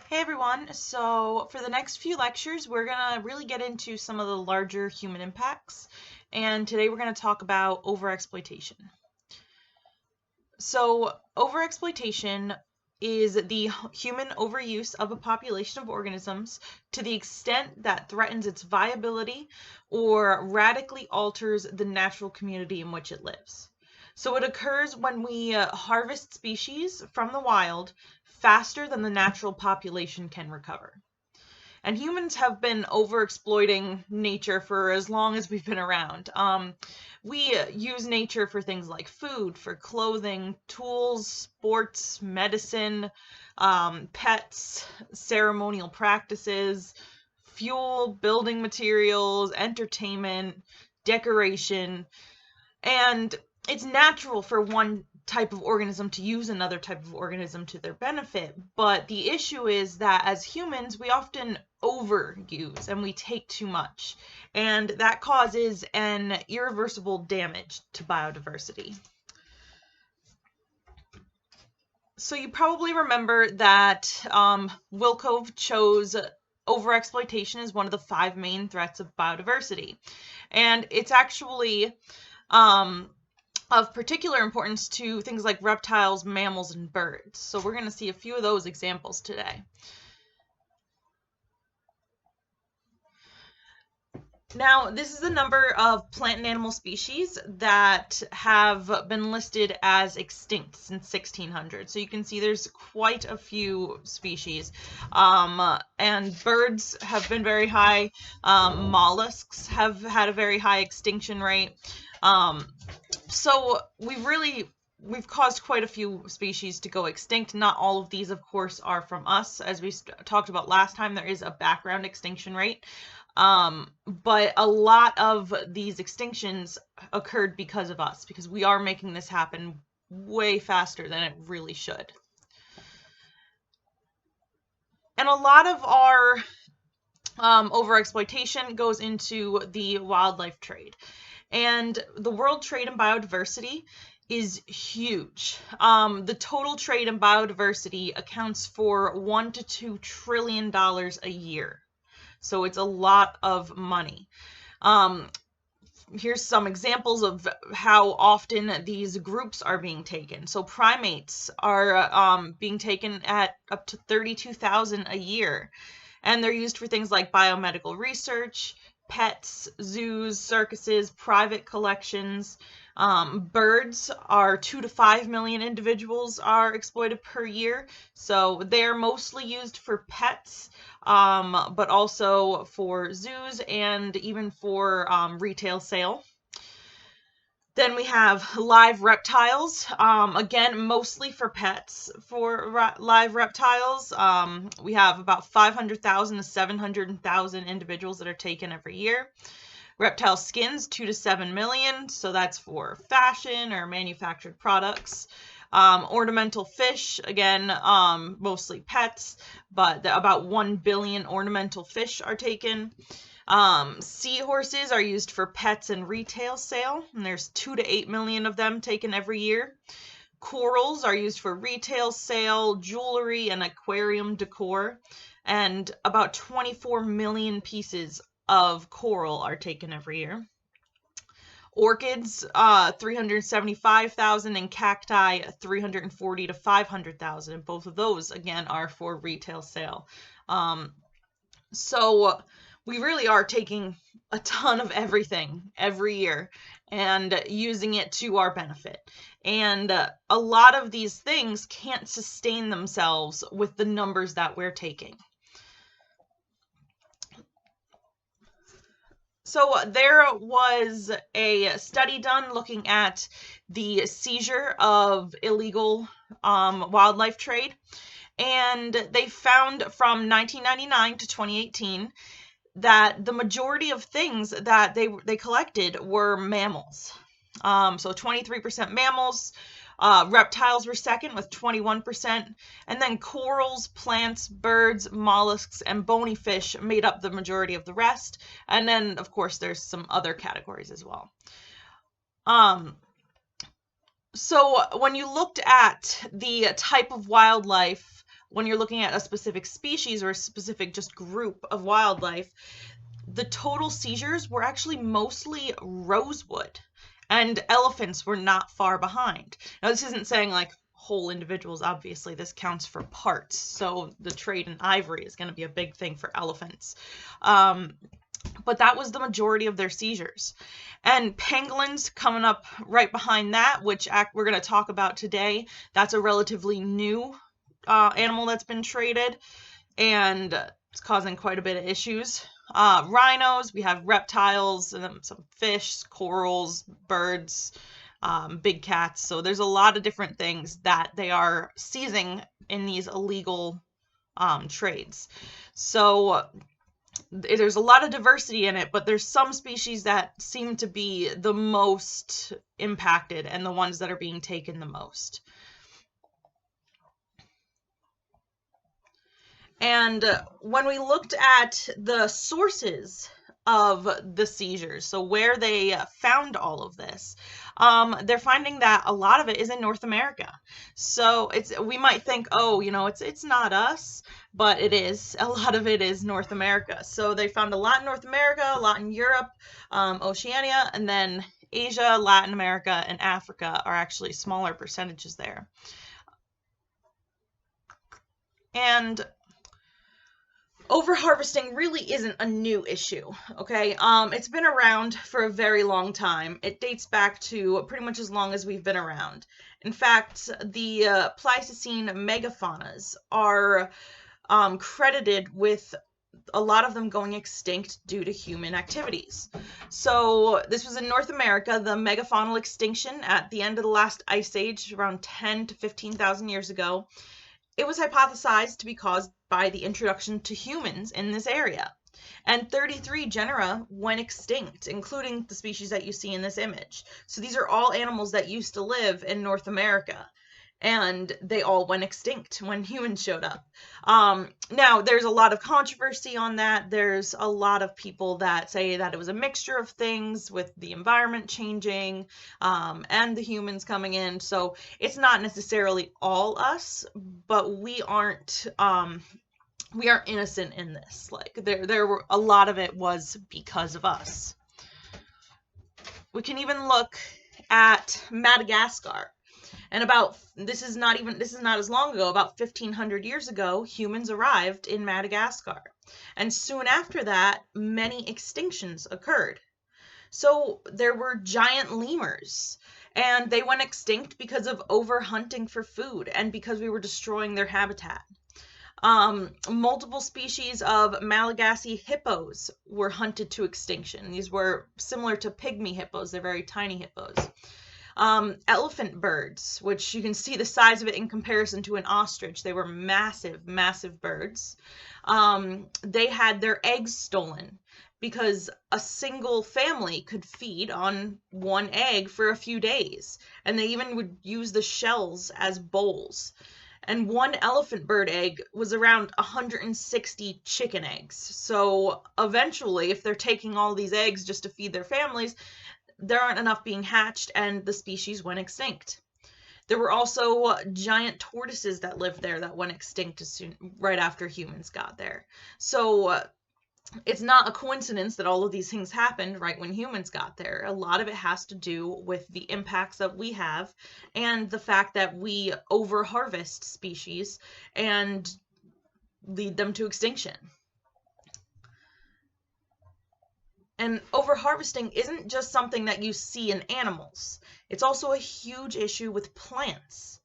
Hey everyone, so for the next few lectures, we're going to really get into some of the larger human impacts, and today we're going to talk about overexploitation. So, overexploitation is the human overuse of a population of organisms to the extent that threatens its viability or radically alters the natural community in which it lives. So it occurs when we harvest species from the wild faster than the natural population can recover. And humans have been overexploiting nature for as long as we've been around. We use nature for things like food, for clothing, tools, sports, medicine, pets, ceremonial practices, fuel, building materials, entertainment, decoration. And it's natural for one type of organism to use another type of organism to their benefit. But the issue is that as humans, we often overuse and we take too much. And that causes an irreversible damage to biodiversity. So you probably remember that Wilkov chose overexploitation as one of the 5 main threats of biodiversity. And it's actually of particular importance to things like reptiles, mammals, and birds. So we're going to see a few of those examples today. Now, this is the number of plant and animal species that have been listed as extinct since 1600. So you can see there's quite a few species. And birds have been very high. Mollusks have had a very high extinction rate. So we've caused quite a few species to go extinct. Not all of these, of course, are from us. As we talked about last time, there is a background extinction rate. But a lot of these extinctions occurred because of us, because we are making this happen way faster than it really should. And a lot of our overexploitation goes into the wildlife trade. And the world trade in biodiversity is huge. The total trade in biodiversity accounts for $1 to $2 trillion a year. So it's a lot of money. Here's some examples of how often these groups are being taken. So primates are being taken at up to 32,000 a year. And they're used for things like biomedical research, pets, zoos, circuses, private collections. Birds are 2 to 5 million individuals are exploited per year. So they're mostly used for pets, but also for zoos and even for retail sale. Then we have live reptiles, again, mostly for pets. For live reptiles, we have about 500,000 to 700,000 individuals that are taken every year. Reptile skins, 2 to 7 million, so that's for fashion or manufactured products. Ornamental fish, again, mostly pets, but about 1 billion ornamental fish are taken. Seahorses are used for pets and retail sale, and there's 2 to 8 million of them taken every year. Corals are used for retail sale, jewelry, and aquarium decor, and about 24 million pieces of coral are taken every year. Orchids, 375,000, and cacti, 340 to 500,000. And both of those, again, are for retail sale. So we really are taking a ton of everything every year and using it to our benefit. And a lot of these things can't sustain themselves with the numbers that we're taking. So there was a study done looking at the seizure of illegal wildlife trade, and they found from 1999 to 2018 that the majority of things that they collected were mammals. So 23% mammals. Reptiles were second with 21%, and then corals, plants, birds, mollusks, and bony fish made up the majority of the rest. And then, of course, there's some other categories as well. So when you looked at the type of wildlife when you're looking at a specific species or a specific just group of wildlife, the total seizures were actually mostly rosewood, and elephants were not far behind. Now, this isn't saying like whole individuals, obviously, this counts for parts. So the trade in ivory is going to be a big thing for elephants. But that was the majority of their seizures. And pangolins coming up right behind that, which we're going to talk about today. That's a relatively new animal that's been traded, and it's causing quite a bit of issues. Rhinos, we have reptiles, and some fish, corals, birds, big cats. So there's a lot of different things that they are seizing in these illegal trades. So there's a lot of diversity in it, but there's some species that seem to be the most impacted and the ones that are being taken the most. And when we looked at the sources of the seizures, so where they found all of this, they're finding that a lot of it is in North America. So we might think, oh, it's not us, but it is. A lot of it is North America. So they found a lot in North America, a lot in Europe, Oceania, and then Asia, Latin America, and Africa are actually smaller percentages there. And overharvesting really isn't a new issue, okay? It's been around for a very long time. It dates back to pretty much as long as we've been around. In fact, the Pleistocene megafaunas are credited with a lot of them going extinct due to human activities. So this was in North America, the megafaunal extinction at the end of the last ice age, around 10 to 15,000 years ago. It was hypothesized to be caused by the introduction to humans in this area. And 33 genera went extinct, including the species that you see in this image. So these are all animals that used to live in North America, and they all went extinct when humans showed up. Now, there's a lot of controversy on that. There's a lot of people that say that it was a mixture of things with the environment changing and the humans coming in. So it's not necessarily all us, but we aren't innocent in this. Like there were a lot of it was because of us. We can even look at Madagascar. And this is not as long ago, about 1500 years ago, humans arrived in Madagascar. And soon after that, many extinctions occurred. So there were giant lemurs, and they went extinct because of overhunting for food and because we were destroying their habitat. Multiple species of Malagasy hippos were hunted to extinction. These were similar to pygmy hippos. They're very tiny hippos. Elephant birds, which you can see the size of it in comparison to an ostrich. They were massive, massive birds. They had their eggs stolen because a single family could feed on one egg for a few days. And they even would use the shells as bowls. And one elephant bird egg was around 160 chicken eggs. So eventually, if they're taking all these eggs just to feed their families, there aren't enough being hatched, and the species went extinct. There were also giant tortoises that lived there that went extinct right after humans got there. So it's not a coincidence that all of these things happened right when humans got there. A lot of it has to do with the impacts that we have and the fact that we overharvest species and lead them to extinction. And overharvesting isn't just something that you see in animals. It's also a huge issue with plants.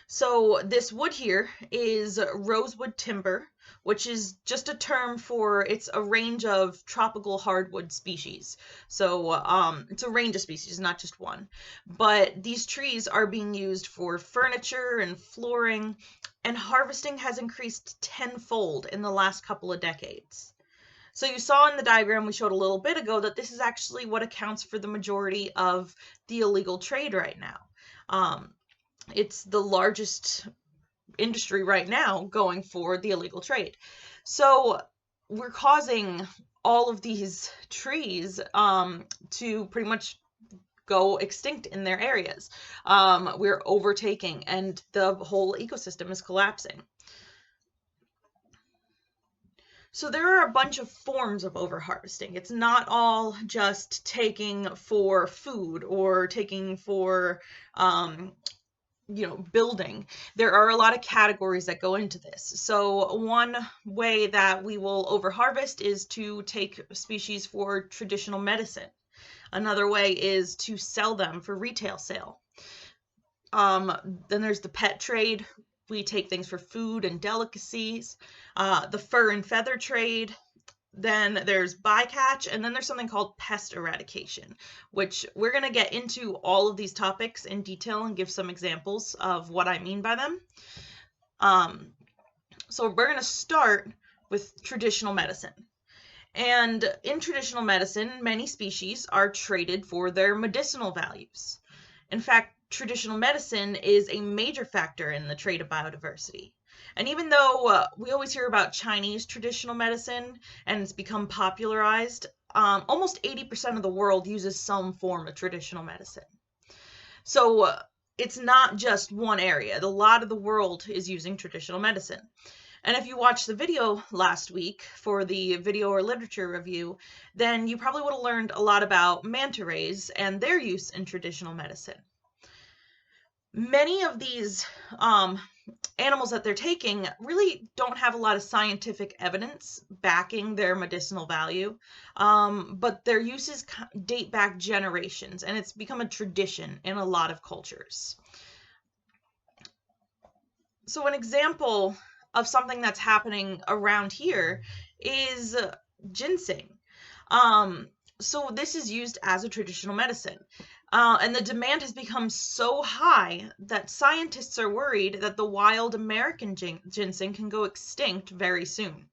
So this wood here is rosewood timber, which is just a term for, it's a range of tropical hardwood species. So it's a range of species, not just one. But these trees are being used for furniture and flooring, and harvesting has increased tenfold in the last couple of decades. So you saw in the diagram we showed a little bit ago that this is actually what accounts for the majority of the illegal trade right now. It's the largest industry right now going for the illegal trade. So we're causing all of these trees to pretty much go extinct in their areas. We're overtaking, and the whole ecosystem is collapsing. So there are a bunch of forms of overharvesting. It's not all just taking for food or taking for building. There are a lot of categories that go into this. So one way that we will overharvest is to take species for traditional medicine. Another way is to sell them for retail sale. Then there's the pet trade. We take things for food and delicacies. The fur and feather trade. Then there's bycatch, and then there's something called pest eradication, which we're going to get into all of these topics in detail and give some examples of what I mean by them. So we're going to start with traditional medicine. And in traditional medicine, many species are traded for their medicinal values. In fact, traditional medicine is a major factor in the trade of biodiversity. And even though we always hear about Chinese traditional medicine and it's become popularized, almost 80% of the world uses some form of traditional medicine. So it's not just one area. A lot of the world is using traditional medicine. And if you watched the video last week for the video or literature review, then you probably would have learned a lot about manta rays and their use in traditional medicine. Many of these animals that they're taking really don't have a lot of scientific evidence backing their medicinal value, but their uses date back generations, and it's become a tradition in a lot of cultures. So an example of something that's happening around here is ginseng. So this is used as a traditional medicine. And the demand has become so high that scientists are worried that the wild American ginseng can go extinct very soon.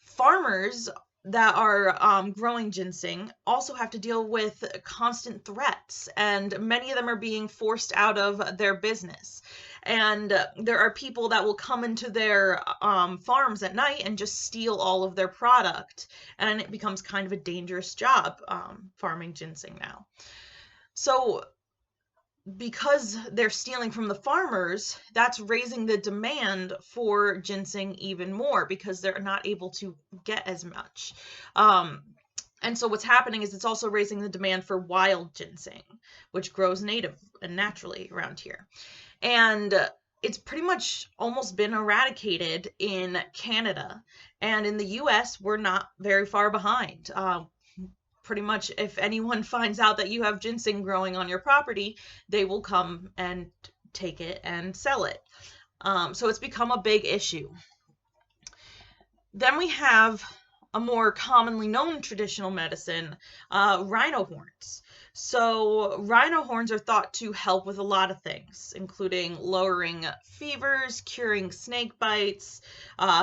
Farmers that are growing ginseng also have to deal with constant threats, and many of them are being forced out of their business. And there are people that will come into their farms at night and just steal all of their product, and it becomes kind of a dangerous job farming ginseng now. So because they're stealing from the farmers, that's raising the demand for ginseng even more because they're not able to get as much. And so what's happening is it's also raising the demand for wild ginseng, which grows native and naturally around here. And it's pretty much almost been eradicated in Canada. And in the US, we're not very far behind. Pretty much if anyone finds out that you have ginseng growing on your property, they will come and take it and sell it. So it's become a big issue. Then we have a more commonly known traditional medicine, rhino horns. So rhino horns are thought to help with a lot of things, including lowering fevers, curing snake bites,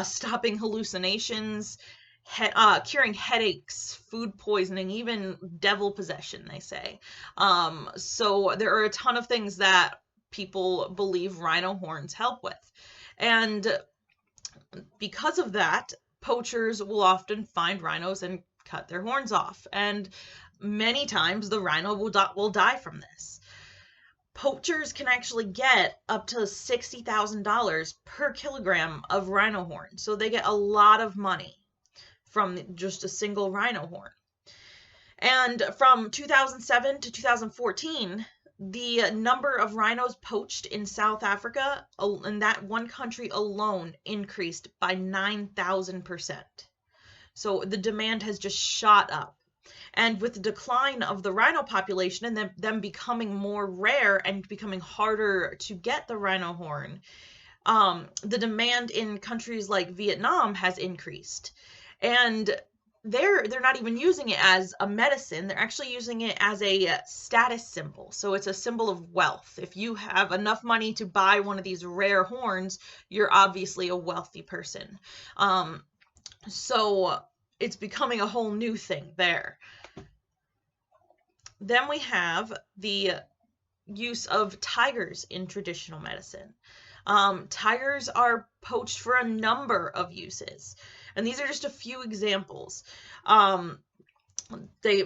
stopping hallucinations, curing headaches, food poisoning, even devil possession, they say. So there are a ton of things that people believe rhino horns help with. And because of that, poachers will often find rhinos and cut their horns off. And many times the rhino will die from this. Poachers can actually get up to $60,000 per kilogram of rhino horn. So they get a lot of money from just a single rhino horn. And from 2007 to 2014, the number of rhinos poached in South Africa, in that one country alone, increased by 9,000%. So the demand has just shot up. And with the decline of the rhino population and them becoming more rare and becoming harder to get the rhino horn, the demand in countries like Vietnam has increased. And they're not even using it as a medicine. They're actually using it as a status symbol. So it's a symbol of wealth. If you have enough money to buy one of these rare horns, you're obviously a wealthy person. So it's becoming a whole new thing there. Then we have the use of tigers in traditional medicine. Tigers are poached for a number of uses. And these are just a few examples. they,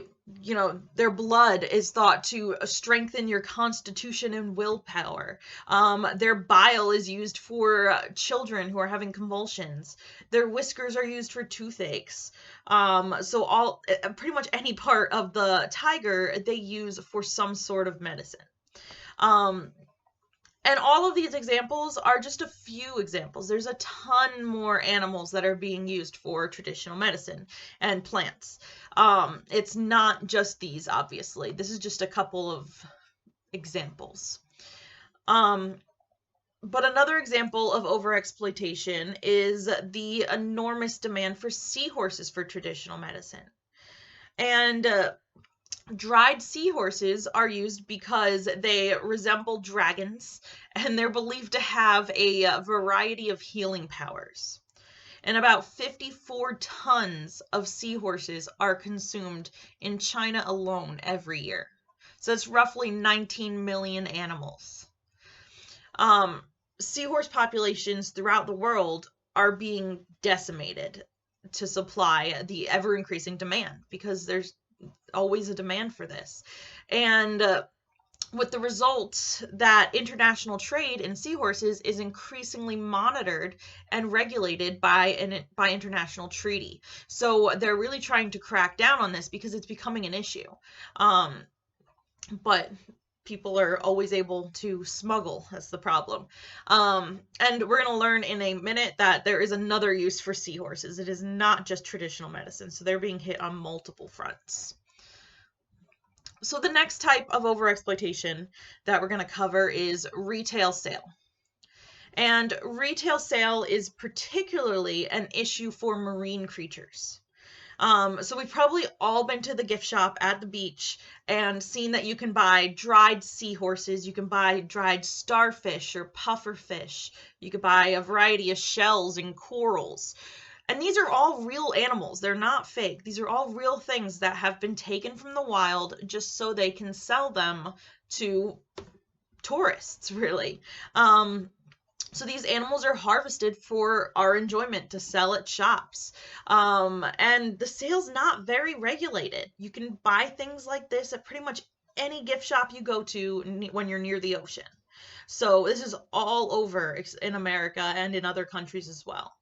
their blood is thought to strengthen your constitution and willpower. Their bile is used for children who are having convulsions. Their whiskers are used for toothaches. So all pretty much any part of the tiger they use for some sort of medicine. Um, and all of these examples are just a few examples. There's a ton more animals that are being used for traditional medicine and plants. It's not just these, obviously. This is just a couple of examples. But another example of overexploitation is the enormous demand for seahorses for traditional medicine. And dried seahorses are used because they resemble dragons and they're believed to have a variety of healing powers. And about 54 tons of seahorses are consumed in China alone every year. So that's roughly 19 million animals. Seahorse populations throughout the world are being decimated to supply the ever increasing demand because there's always a demand for this. And with the result that international trade in seahorses is increasingly monitored and regulated by international treaty. So they're really trying to crack down on this because it's becoming an issue. But people are always able to smuggle. That's the problem. And we're going to learn in a minute that there is another use for seahorses. It is not just traditional medicine. So they're being hit on multiple fronts. So the next type of overexploitation that we're going to cover is retail sale. And retail sale is particularly an issue for marine creatures. So we've probably all been to the gift shop at the beach and seen that you can buy dried seahorses, you can buy dried starfish or pufferfish, you could buy a variety of shells and corals. And these are all real animals. They're not fake. These are all real things that have been taken from the wild just so they can sell them to tourists, really. So these animals are harvested for our enjoyment to sell at shops. And the sale's not very regulated. You can buy things like this at pretty much any gift shop you go to when you're near the ocean. So this is all over in America and in other countries as well.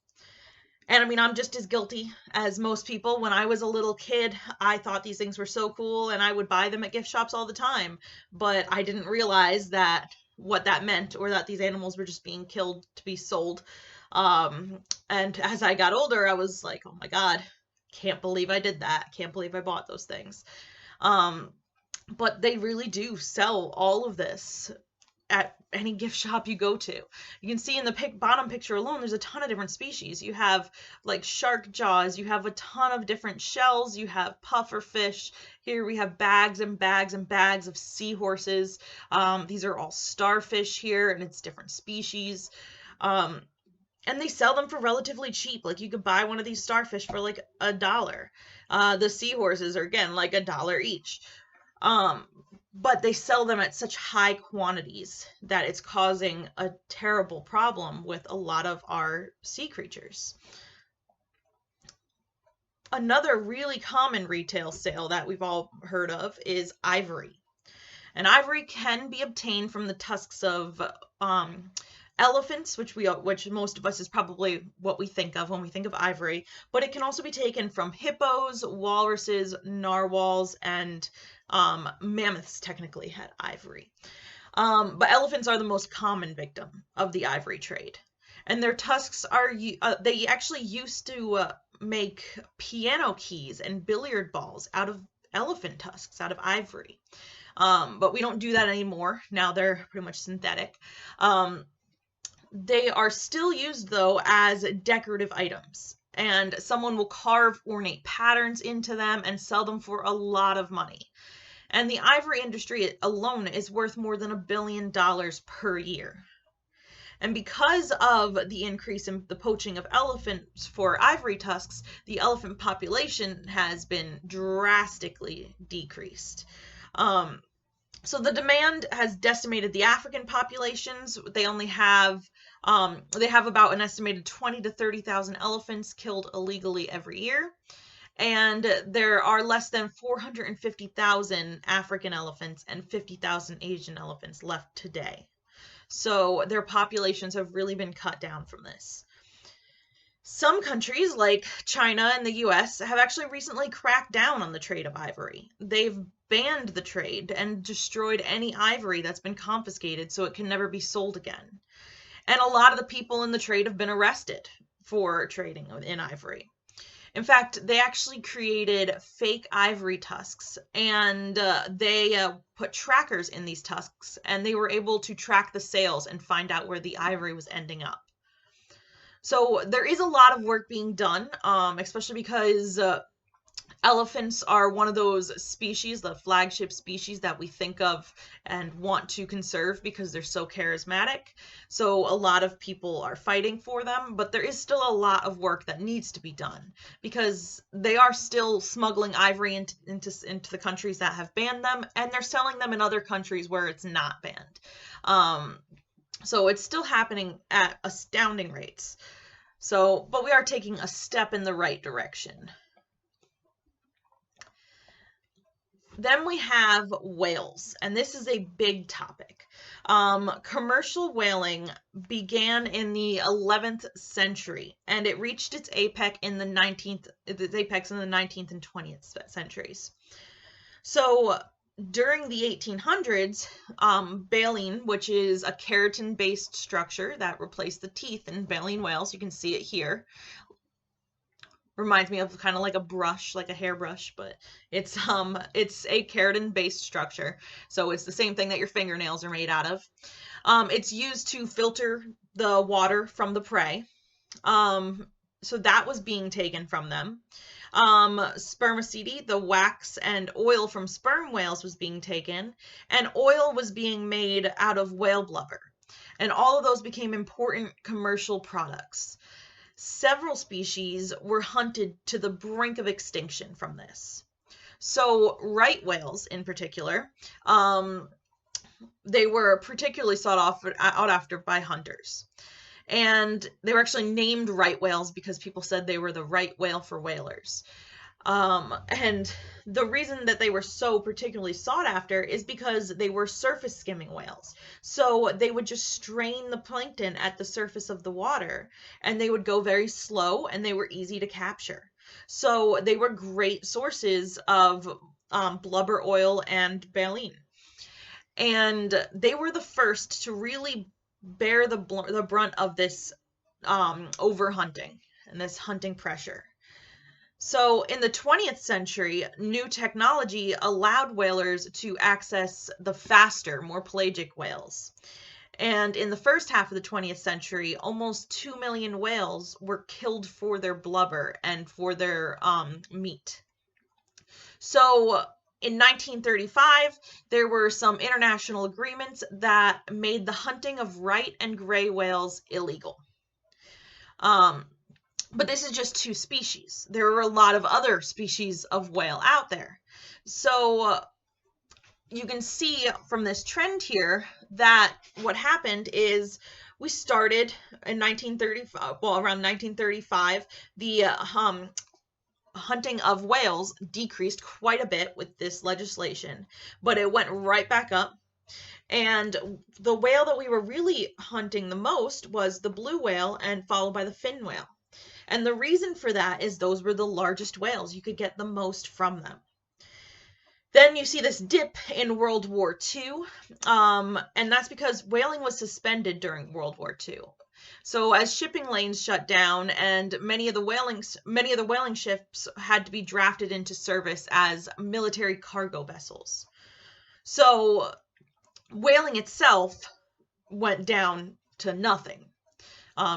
And I mean, I'm just as guilty as most people. When I was a little kid, I thought these things were so cool and I would buy them at gift shops all the time. But I didn't realize that what that meant or that these animals were just being killed to be sold. And as I got older, I was like, oh my God, can't believe I did that. Can't believe I bought those things. But they really do sell all of this at any gift shop you go to. You can see in the bottom picture alone, there's a ton of different species. You have like shark jaws, you have a ton of different shells, you have puffer fish. Here we have bags and bags and bags of seahorses. These are all starfish here, and it's different species. And they sell them for relatively cheap. Like you could buy one of these starfish for like $1. The seahorses are again like $1 each. But they sell them at such high quantities that it's causing a terrible problem with a lot of our sea creatures. Another really common retail sale that we've all heard of is ivory. And ivory can be obtained from the tusks of elephants, which most of us is probably what we think of when we think of ivory, but it can also be taken from hippos, walruses, narwhals, and mammoths technically had ivory. But elephants are the most common victim of the ivory trade. And their tusks are, they actually used to make piano keys and billiard balls out of elephant tusks, out of ivory. But we don't do that anymore. Now they're pretty much synthetic. They are still used, though, as decorative items. And someone will carve ornate patterns into them and sell them for a lot of money. And the ivory industry alone is worth more than $1 billion per year. And because of the increase in the poaching of elephants for ivory tusks, the elephant population has been drastically decreased. So the demand has decimated the African populations. They have about an estimated 20 to 30,000 elephants killed illegally every year. And there are less than 450,000 African elephants and 50,000 Asian elephants left today. So their populations have really been cut down from this. Some countries, like China and the US, have actually recently cracked down on the trade of ivory. They've banned the trade and destroyed any ivory that's been confiscated so it can never be sold again. And a lot of the people in the trade have been arrested for trading in ivory. In fact, they actually created fake ivory tusks, and they put trackers in these tusks, and they were able to track the sales and find out where the ivory was ending up. So there is a lot of work being done, especially because elephants are one of those species, the flagship species that we think of and want to conserve because they're so charismatic. So a lot of people are fighting for them, but there is still a lot of work that needs to be done because they are still smuggling ivory into the countries that have banned them, and they're selling them in other countries where it's not banned. So it's still happening at astounding rates. But we are taking a step in the right direction. Then we have whales, and this is a big topic. Commercial whaling began in the 11th century, and it reached its apex in the 19th and 20th centuries. So during the 1800s, baleen, which is a keratin-based structure that replaced the teeth in baleen whales, you can see it here. Reminds me of kind of like a brush, like a hairbrush, but it's a keratin-based structure, so it's the same thing that your fingernails are made out of. It's used to filter the water from the prey. So that was being taken from them. Spermaceti, the wax and oil from sperm whales, was being taken, and oil was being made out of whale blubber. And all of those became important commercial products. Several species were hunted to the brink of extinction from this. So right whales in particular, they were particularly sought out after by hunters. And they were actually named right whales because people said they were the right whale for whalers. And the reason that they were so particularly sought after is because they were surface skimming whales. So they would just strain the plankton at the surface of the water, and they would go very slow, and they were easy to capture. So they were great sources of blubber oil and baleen. And they were the first to really bear the brunt of this overhunting and this hunting pressure. So in the 20th century, new technology allowed whalers to access the faster, more pelagic whales. And in the first half of the 20th century, almost 2 million whales were killed for their blubber and for their meat. So in 1935, there were some international agreements that made the hunting of right and gray whales illegal. But this is just two species. There are a lot of other species of whale out there. So you can see from this trend here that what happened is we started in 1935, around 1935, the hunting of whales decreased quite a bit with this legislation, but it went right back up. And the whale that we were really hunting the most was the blue whale, and followed by the fin whale. And the reason for that is those were the largest whales. You could get the most from them. Then you see this dip in World War II, and that's because whaling was suspended during World War II. So as shipping lanes shut down, and many of the whaling ships had to be drafted into service as military cargo vessels. So whaling itself went down to nothing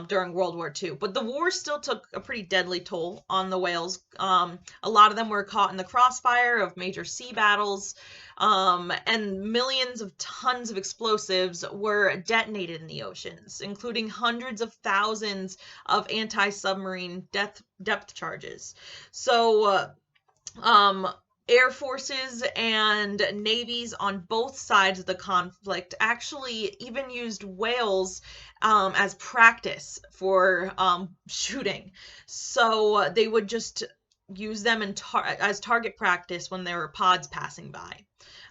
during World War II. But the war still took a pretty deadly toll on the whales. A lot of them were caught in the crossfire of major sea battles, and millions of tons of explosives were detonated in the oceans, including hundreds of thousands of anti-submarine depth charges. So air forces and navies on both sides of the conflict actually even used whales as practice for shooting. So they would just use them as target practice when there were pods passing by.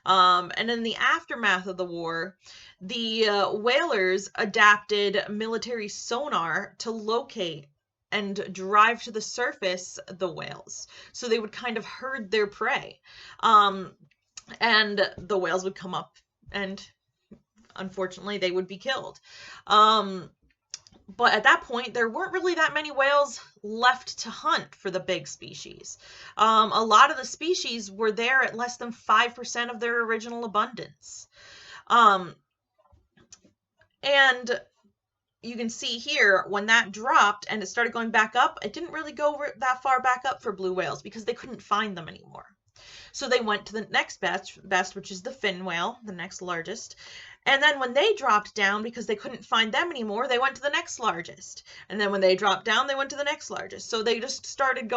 And in the aftermath of the war, the whalers adapted military sonar to locate and drive to the surface the whales. So they would kind of herd their prey. And the whales would come up and unfortunately they would be killed. But at that point, there weren't really that many whales left to hunt for the big species. A lot of the species were there at less than 5% of their original abundance. And you can see here, when that dropped and it started going back up, it didn't really go that far back up for blue whales because they couldn't find them anymore. So they went to the next best, which is the fin whale, the next largest. And then when they dropped down, because they couldn't find them anymore, they went to the next largest. And then when they dropped down, they went to the next largest. So they just started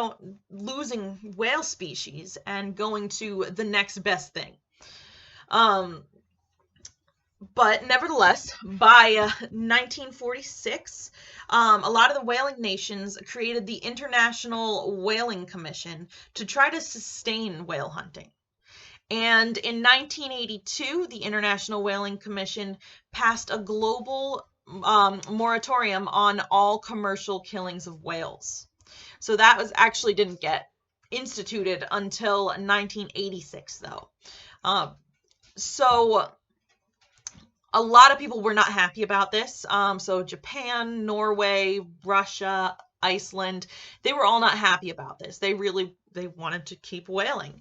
losing whale species and going to the next best thing. But nevertheless, by 1946, a lot of the whaling nations created the International Whaling Commission to try to sustain whale hunting. And in 1982, the International Whaling Commission passed a global moratorium on all commercial killings of whales. So that actually didn't get instituted until 1986, though. So a lot of people were not happy about this. So Japan, Norway, Russia, Iceland, they were all not happy about this. They wanted to keep whaling.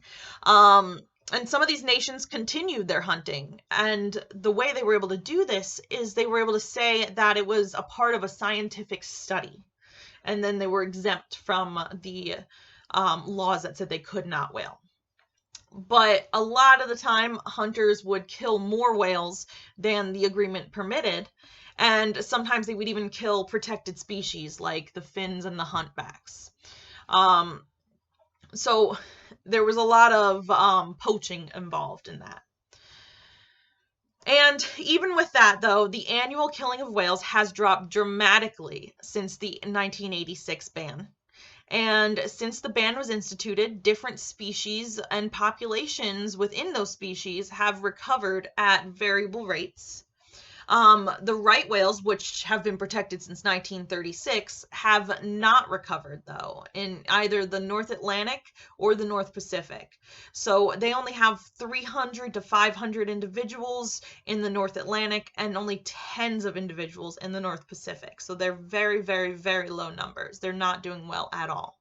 And some of these nations continued their hunting. And the way they were able to do this is they were able to say that it was a part of a scientific study. And then they were exempt from the laws that said they could not whale. But a lot of the time, hunters would kill more whales than the agreement permitted. And sometimes they would even kill protected species like the fins and the humpbacks. So there was a lot of poaching involved in that. And even with that, though, the annual killing of whales has dropped dramatically since the 1986 ban. And since the ban was instituted, different species and populations within those species have recovered at variable rates. The right whales, which have been protected since 1936, have not recovered, though, in either the North Atlantic or the North Pacific. So they only have 300 to 500 individuals in the North Atlantic and only tens of individuals in the North Pacific. So they're very, very, very low numbers. They're not doing well at all.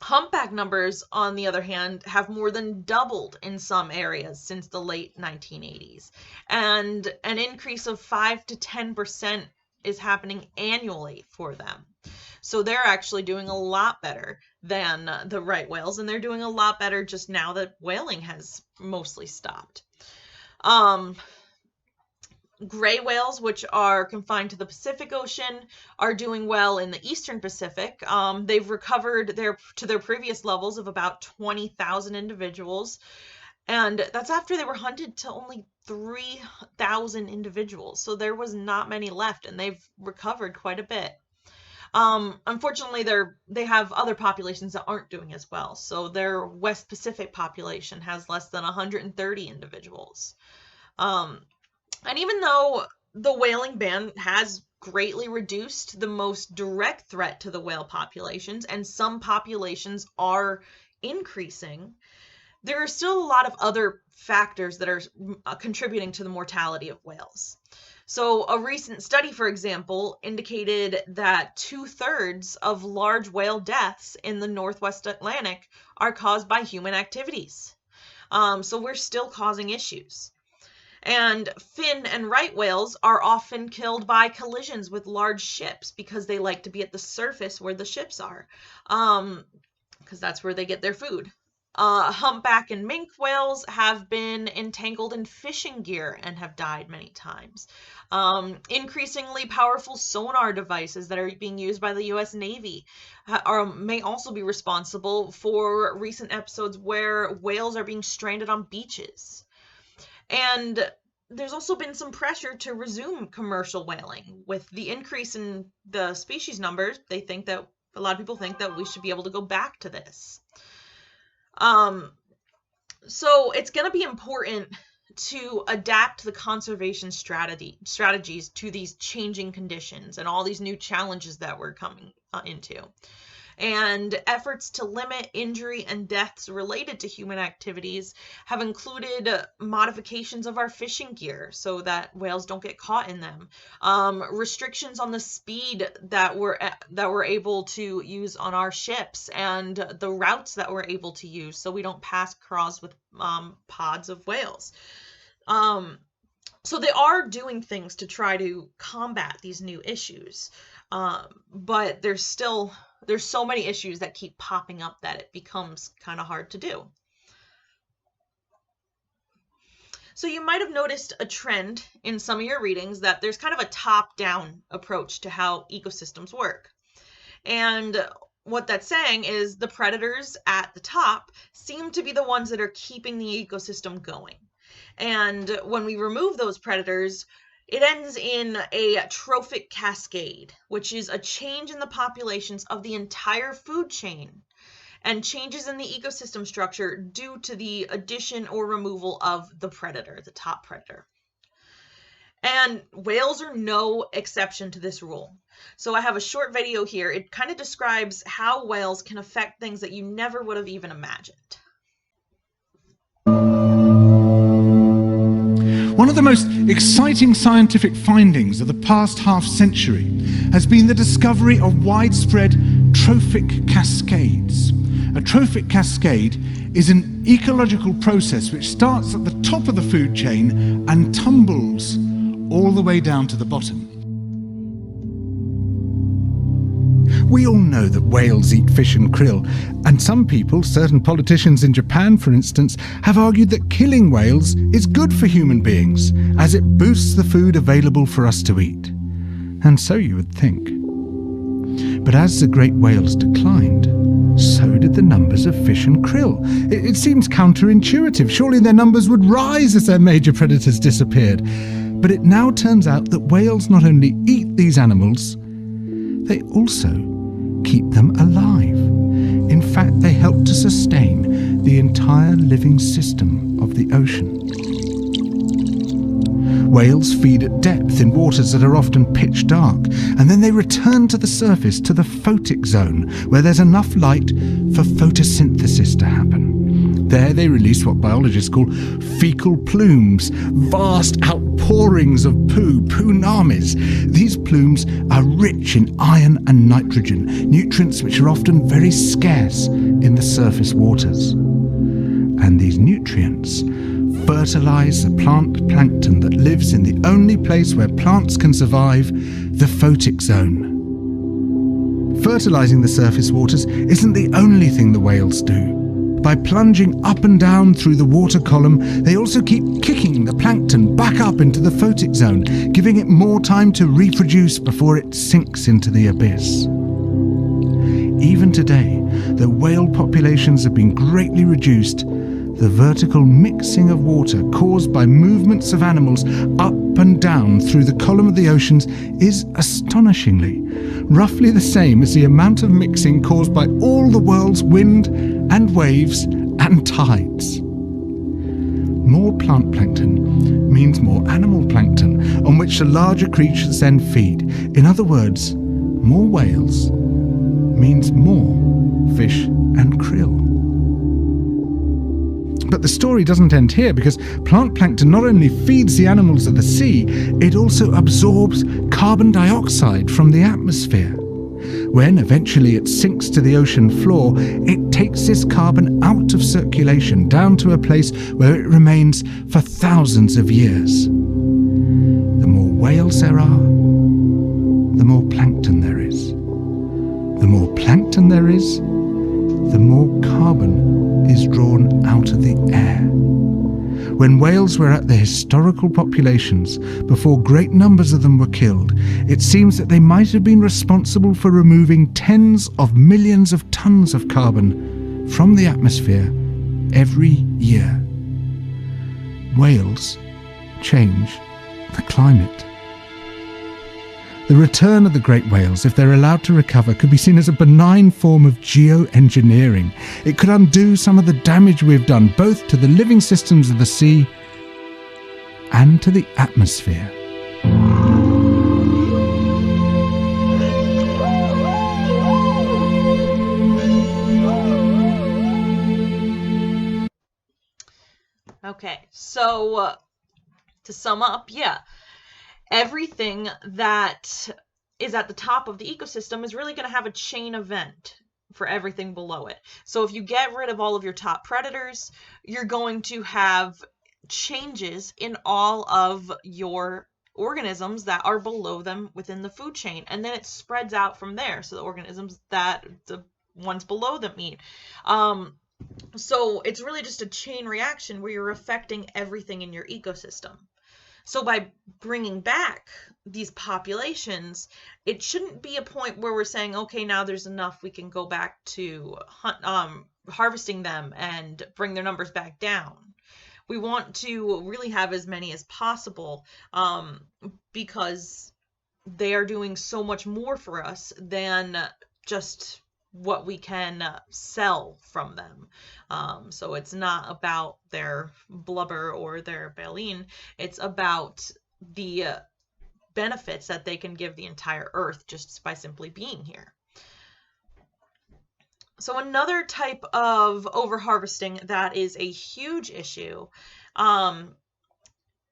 Humpback numbers, on the other hand, have more than doubled in some areas since the late 1980s. And an increase of 5 to 10% is happening annually for them. So they're actually doing a lot better than the right whales, and they're doing a lot better just now that whaling has mostly stopped. Gray whales, which are confined to the Pacific Ocean, are doing well in the Eastern Pacific. They've recovered to their previous levels of about 20,000 individuals. And that's after they were hunted to only 3,000 individuals. So there was not many left, and they've recovered quite a bit. Unfortunately, they have other populations that aren't doing as well. So their West Pacific population has less than 130 individuals. And even though the whaling ban has greatly reduced the most direct threat to the whale populations, and some populations are increasing, there are still a lot of other factors that are contributing to the mortality of whales. So a recent study, for example, indicated that 2/3 of large whale deaths in the Northwest Atlantic are caused by human activities. So we're still causing issues. And fin and right whales are often killed by collisions with large ships because they like to be at the surface where the ships are, because that's where they get their food. Humpback and minke whales have been entangled in fishing gear and have died many times. Increasingly powerful sonar devices that are being used by the U.S. Navy may also be responsible for recent episodes where whales are being stranded on beaches. And there's also been some pressure to resume commercial whaling. With the increase in the species numbers, they think that a lot of people think that we should be able to go back to this. So it's going to be important to adapt the conservation strategies to these changing conditions and all these new challenges that we're coming into. And efforts to limit injury and deaths related to human activities have included modifications of our fishing gear so that whales don't get caught in them, restrictions on the speed that we're able to use on our ships, and the routes that we're able to use so we don't pass across with pods of whales. So they are doing things to try to combat these new issues, but there's so many issues that keep popping up that it becomes kind of hard to do. So you might have noticed a trend in some of your readings that there's kind of a top-down approach to how ecosystems work. And what that's saying is the predators at the top seem to be the ones that are keeping the ecosystem going. And when we remove those predators, it ends in a trophic cascade, which is a change in the populations of the entire food chain and changes in the ecosystem structure due to the addition or removal of the predator, the top predator. And whales are no exception to this rule. So I have a short video here. It kind of describes how whales can affect things that you never would have even imagined. One of the most exciting scientific findings of the past half-century has been the discovery of widespread trophic cascades. A trophic cascade is an ecological process which starts at the top of the food chain and tumbles all the way down to the bottom. We all know that whales eat fish and krill, and some people, certain politicians in Japan for instance, have argued that killing whales is good for human beings, as it boosts the food available for us to eat. And so you would think. But as the great whales declined, so did the numbers of fish and krill. It seems counterintuitive. Surely their numbers would rise as their major predators disappeared. But it now turns out that whales not only eat these animals, they also keep them alive. In fact, they help to sustain the entire living system of the ocean. Whales feed at depth in waters that are often pitch dark, and then they return to the surface, to the photic zone, where there's enough light for photosynthesis to happen. There they release what biologists call fecal plumes, vast outpourings of poo, poonamis. These plumes are rich in iron and nitrogen, nutrients which are often very scarce in the surface waters. And these nutrients fertilize the plant plankton that lives in the only place where plants can survive, the photic zone. Fertilizing the surface waters isn't the only thing the whales do. By plunging up and down through the water column, they also keep kicking the plankton back up into the photic zone, giving it more time to reproduce before it sinks into the abyss. Even today, though whale populations have been greatly reduced, the vertical mixing of water caused by movements of animals up and down through the column of the oceans is astonishingly roughly the same as the amount of mixing caused by all the world's wind and waves and tides. More plant plankton means more animal plankton, on which the larger creatures then feed. In other words, more whales means more fish and krill. But the story doesn't end here, because plant plankton not only feeds the animals of the sea, it also absorbs carbon dioxide from the atmosphere. When eventually it sinks to the ocean floor, it takes this carbon out of circulation down to a place where it remains for thousands of years. The more whales there are, the more plankton there is. The more plankton there is, the more carbon is drawn out of the air. When whales were at their historical populations, before great numbers of them were killed, it seems that they might have been responsible for removing tens of millions of tons of carbon from the atmosphere every year. Whales change the climate. The The return of the great whales, if they're allowed to recover, could be seen as a benign form of geoengineering. It could undo some of the damage we've done both to the living systems of the sea and to the atmosphere. Okay, so to sum up, yeah, everything that is at the top of the ecosystem is really going to have a chain event for everything below it. So if you get rid of all of your top predators, you're going to have changes in all of your organisms that are below them within the food chain, and then it spreads out from there. So the organisms that the ones below them eat. So it's really just a chain reaction where you're affecting everything in your ecosystem. So by bringing back these populations, it shouldn't be a point where we're saying, okay, now there's enough, we can go back to harvesting them and bring their numbers back down. We want to really have as many as possible, because they are doing so much more for us than just what we can sell from them. So it's not about their blubber or their baleen. It's about the benefits that they can give the entire earth just by simply being here. So another type of overharvesting that is a huge issue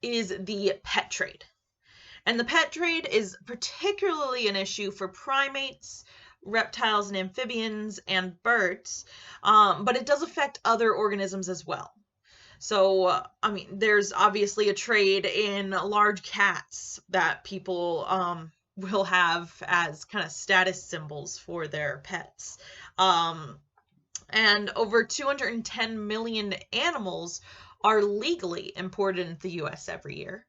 is the pet trade. And the pet trade is particularly an issue for primates, reptiles and amphibians, and birds, but it does affect other organisms as well. So, there's obviously a trade in large cats that people will have as kind of status symbols for their pets. And over 210 million animals are legally imported into the US every year.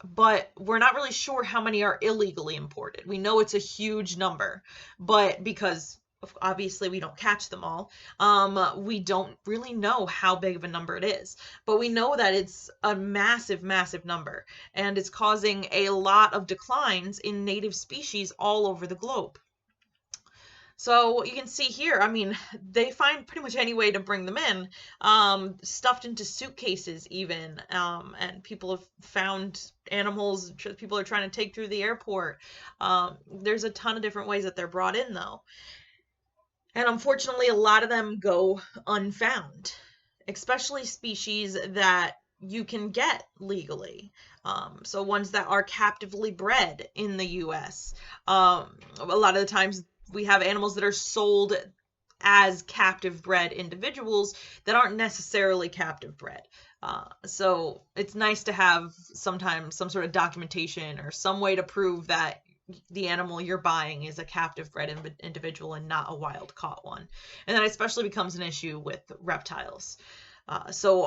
But we're not really sure how many are illegally imported. We know it's a huge number, but because obviously we don't catch them all, we don't really know how big of a number it is. But we know that it's a massive, massive number, and it's causing a lot of declines in native species all over the globe. So you can see here, they find pretty much any way to bring them in, stuffed into suitcases even, and people have found animals people are trying to take through the airport. There's a ton of different ways that they're brought in, though. And unfortunately, a lot of them go unfound, especially species that you can get legally. So ones that are captively bred in the US. A lot of the times we have animals that are sold as captive bred individuals that aren't necessarily captive bred. So it's nice to have sometimes some sort of documentation or some way to prove that the animal you're buying is a captive bred individual and not a wild caught one. And that especially becomes an issue with reptiles. So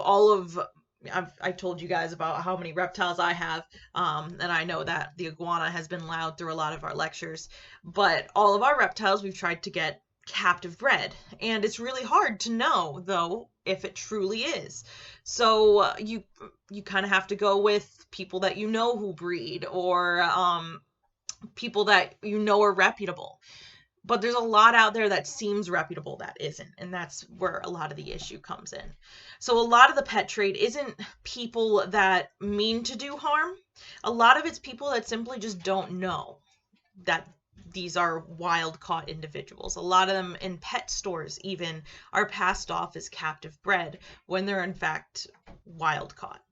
I told you guys about how many reptiles I have, and I know that the iguana has been loud through a lot of our lectures, but all of our reptiles we've tried to get captive bred, and it's really hard to know, though, if it truly is. So you kind of have to go with people that you know who breed, or people that you know are reputable. But there's a lot out there that seems reputable that isn't, and that's where a lot of the issue comes in. So a lot of the pet trade isn't people that mean to do harm. A lot of it's people that simply just don't know that these are wild caught individuals. A lot of them in pet stores even are passed off as captive bred when they're in fact wild caught.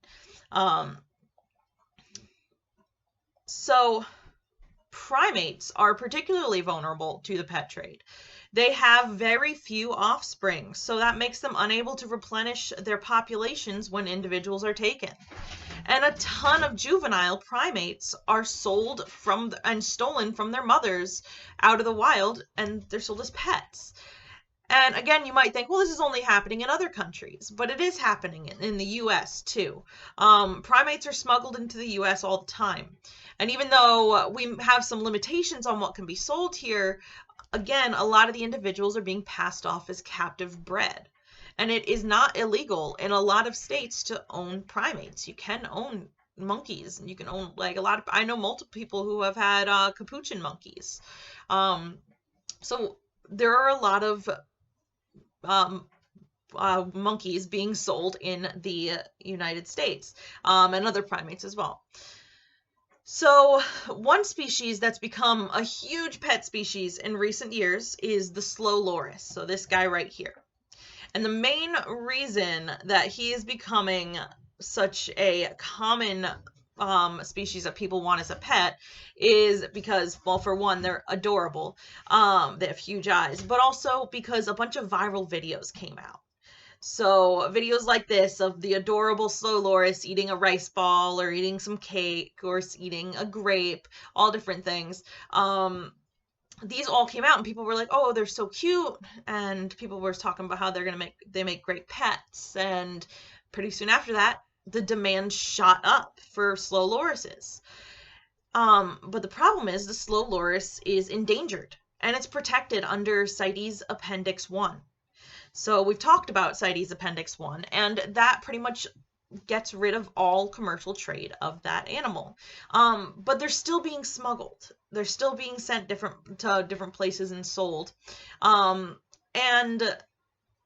So primates are particularly vulnerable to the pet trade. They have very few offspring, so that makes them unable to replenish their populations when individuals are taken. And a ton of juvenile primates are sold and stolen from their mothers out of the wild, and they're sold as pets. And again, you might think, well, this is only happening in other countries, but it is happening in the US too. Primates are smuggled into the US all the time. And even though we have some limitations on what can be sold here, again, a lot of the individuals are being passed off as captive bred. And it is not illegal in a lot of states to own primates. You can own monkeys. You can own, like, I know multiple people who have had capuchin monkeys. Um, so there are a lot of um, monkeys being sold in the United States, and other primates as well. So, one species that's become a huge pet species in recent years is the slow loris. So, this guy right here. And the main reason that he is becoming such a common species that people want as a pet is because, well, for one, they're adorable. They have huge eyes, but also because a bunch of viral videos came out. So videos like this of the adorable slow loris eating a rice ball or eating some cake or eating a grape, all different things. These all came out and people were like, "Oh, they're so cute," and people were talking about how they make great pets. And pretty soon after that, the demand shot up for slow lorises. But the problem is the slow loris is endangered and it's protected under CITES Appendix 1. So we've talked about CITES Appendix 1, and that pretty much gets rid of all commercial trade of that animal. But they're still being smuggled. They're still being sent to different places and sold. And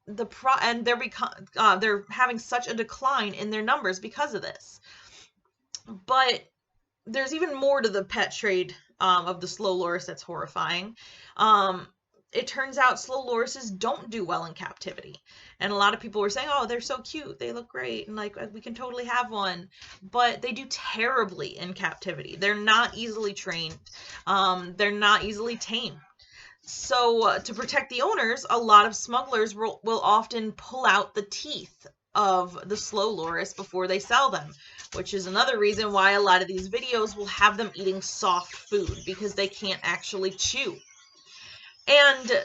they're having such a decline in their numbers because of this. But there's even more to the pet trade of the slow loris that's horrifying. It turns out slow lorises don't do well in captivity. And a lot of people were saying, "Oh, they're so cute. They look great. And like we can totally have one." But they do terribly in captivity. They're not easily trained. They're not easily tamed. So to protect the owners, a lot of smugglers will often pull out the teeth of the slow loris before they sell them, which is another reason why a lot of these videos will have them eating soft food because they can't actually chew. And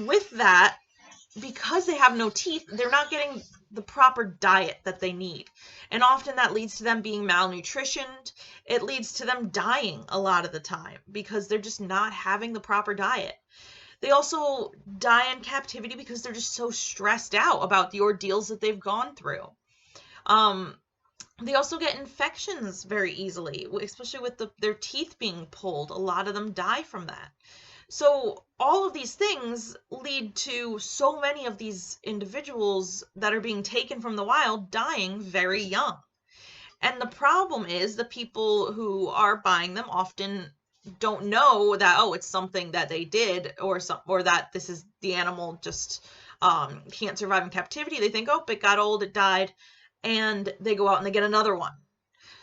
with that, because they have no teeth, they're not getting the proper diet that they need. And often that leads to them being malnutritioned. It leads to them dying a lot of the time because they're just not having the proper diet. They also die in captivity because they're just so stressed out about the ordeals that they've gone through. They also get infections very easily, especially with their teeth being pulled. A lot of them die from that. So all of these things lead to so many of these individuals that are being taken from the wild dying very young. And the problem is the people who are buying them often don't know that, oh, it's something that they did, or that this is the animal just can't survive in captivity. They think, oh, it got old, it died, and they go out and they get another one.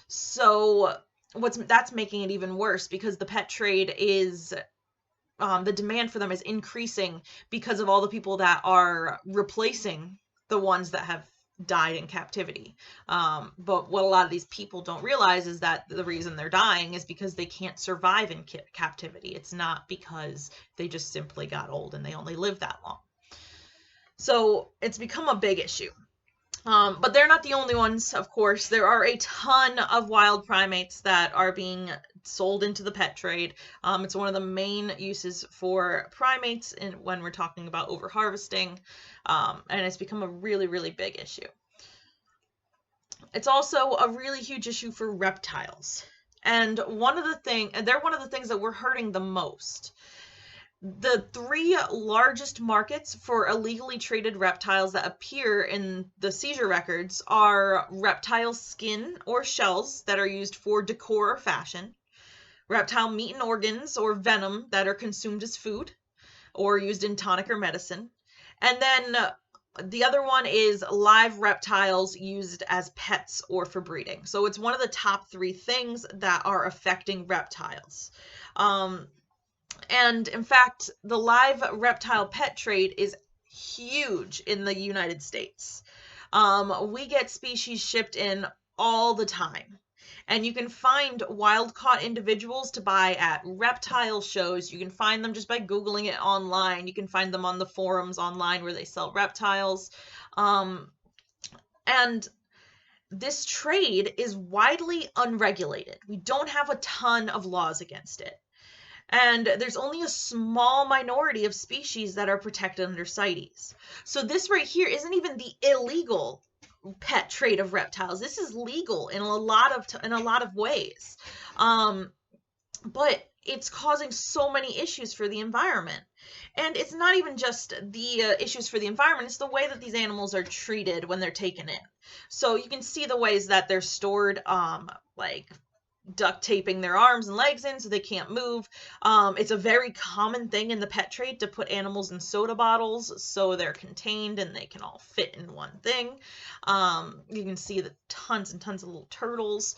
So that's making it even worse because the pet trade is the demand for them is increasing because of all the people that are replacing the ones that have died in captivity. But what a lot of these people don't realize is that the reason they're dying is because they can't survive in captivity. It's not because they just simply got old and they only live that long. So it's become a big issue. But they're not the only ones, of course. There are a ton of wild primates that are being sold into the pet trade. It's one of the main uses for primates when we're talking about overharvesting, and it's become a really, really big issue. It's also a really huge issue for reptiles. And they're one of the things that we're hurting the most. The three largest markets for illegally traded reptiles that appear in the seizure records are reptile skin or shells that are used for decor or fashion, reptile meat and organs or venom that are consumed as food or used in tonic or medicine, and then the other one is live reptiles used as pets or for breeding. So it's one of the top three things that are affecting reptiles. And in fact, the live reptile pet trade is huge in the United States. We get species shipped in all the time. And you can find wild caught individuals to buy at reptile shows. You can find them just by Googling it online. You can find them on the forums online where they sell reptiles. And this trade is widely unregulated. We don't have a ton of laws against it. And there's only a small minority of species that are protected under CITES. So this right here isn't even the illegal pet trade of reptiles. This is legal in a lot of ways. Um, but it's causing so many issues for the environment. And it's not even just the issues for the environment, it's the way that these animals are treated when they're taken in. So you can see the ways that they're stored, like duct taping their arms and legs in so they can't move. It's a very common thing in the pet trade to put animals in soda bottles so they're contained and they can all fit in one thing. You can see the tons and tons of little turtles.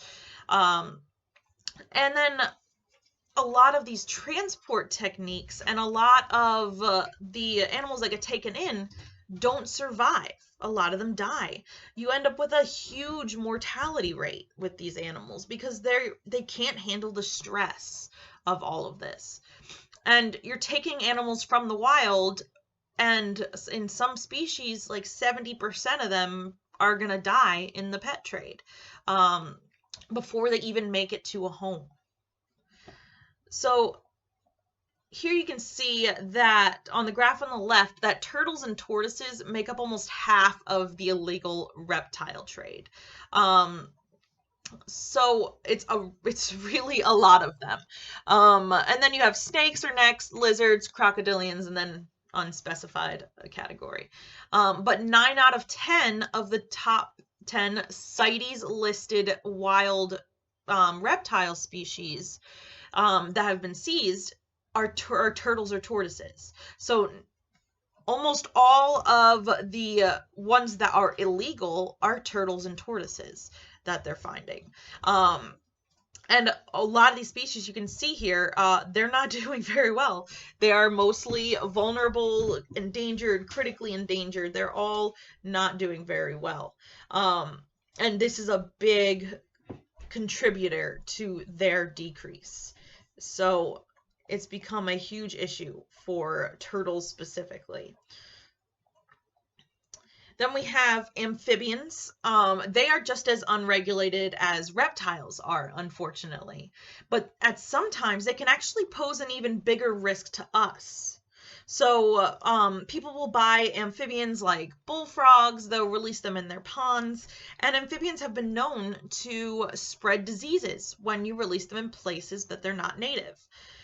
And then a lot of these transport techniques and a lot of the animals that get taken in don't survive. A lot of them die. You end up with a huge mortality rate with these animals because they can't handle the stress of all of this. And you're taking animals from the wild, and in some species, like 70% of them are going to die in the pet trade before they even make it to a home. So here you can see that on the graph on the left, that turtles and tortoises make up almost half of the illegal reptile trade. So it's really a lot of them. And then you have snakes or necks, lizards, crocodilians, and then unspecified category. But 9 out of 10 of the top 10 CITES listed wild reptile species that have been seized are turtles or tortoises. So almost all of the ones that are illegal are turtles and tortoises that they're finding. And a lot of these species you can see here, they're not doing very well. They are mostly vulnerable, endangered, critically endangered. They're all not doing very well. And this is a big contributor to their decrease. So it's become a huge issue for turtles specifically. Then we have amphibians. They are just as unregulated as reptiles are, unfortunately. But at sometimes they can actually pose an even bigger risk to us. So people will buy amphibians like bullfrogs, they'll release them in their ponds, and amphibians have been known to spread diseases when you release them in places that they're not native.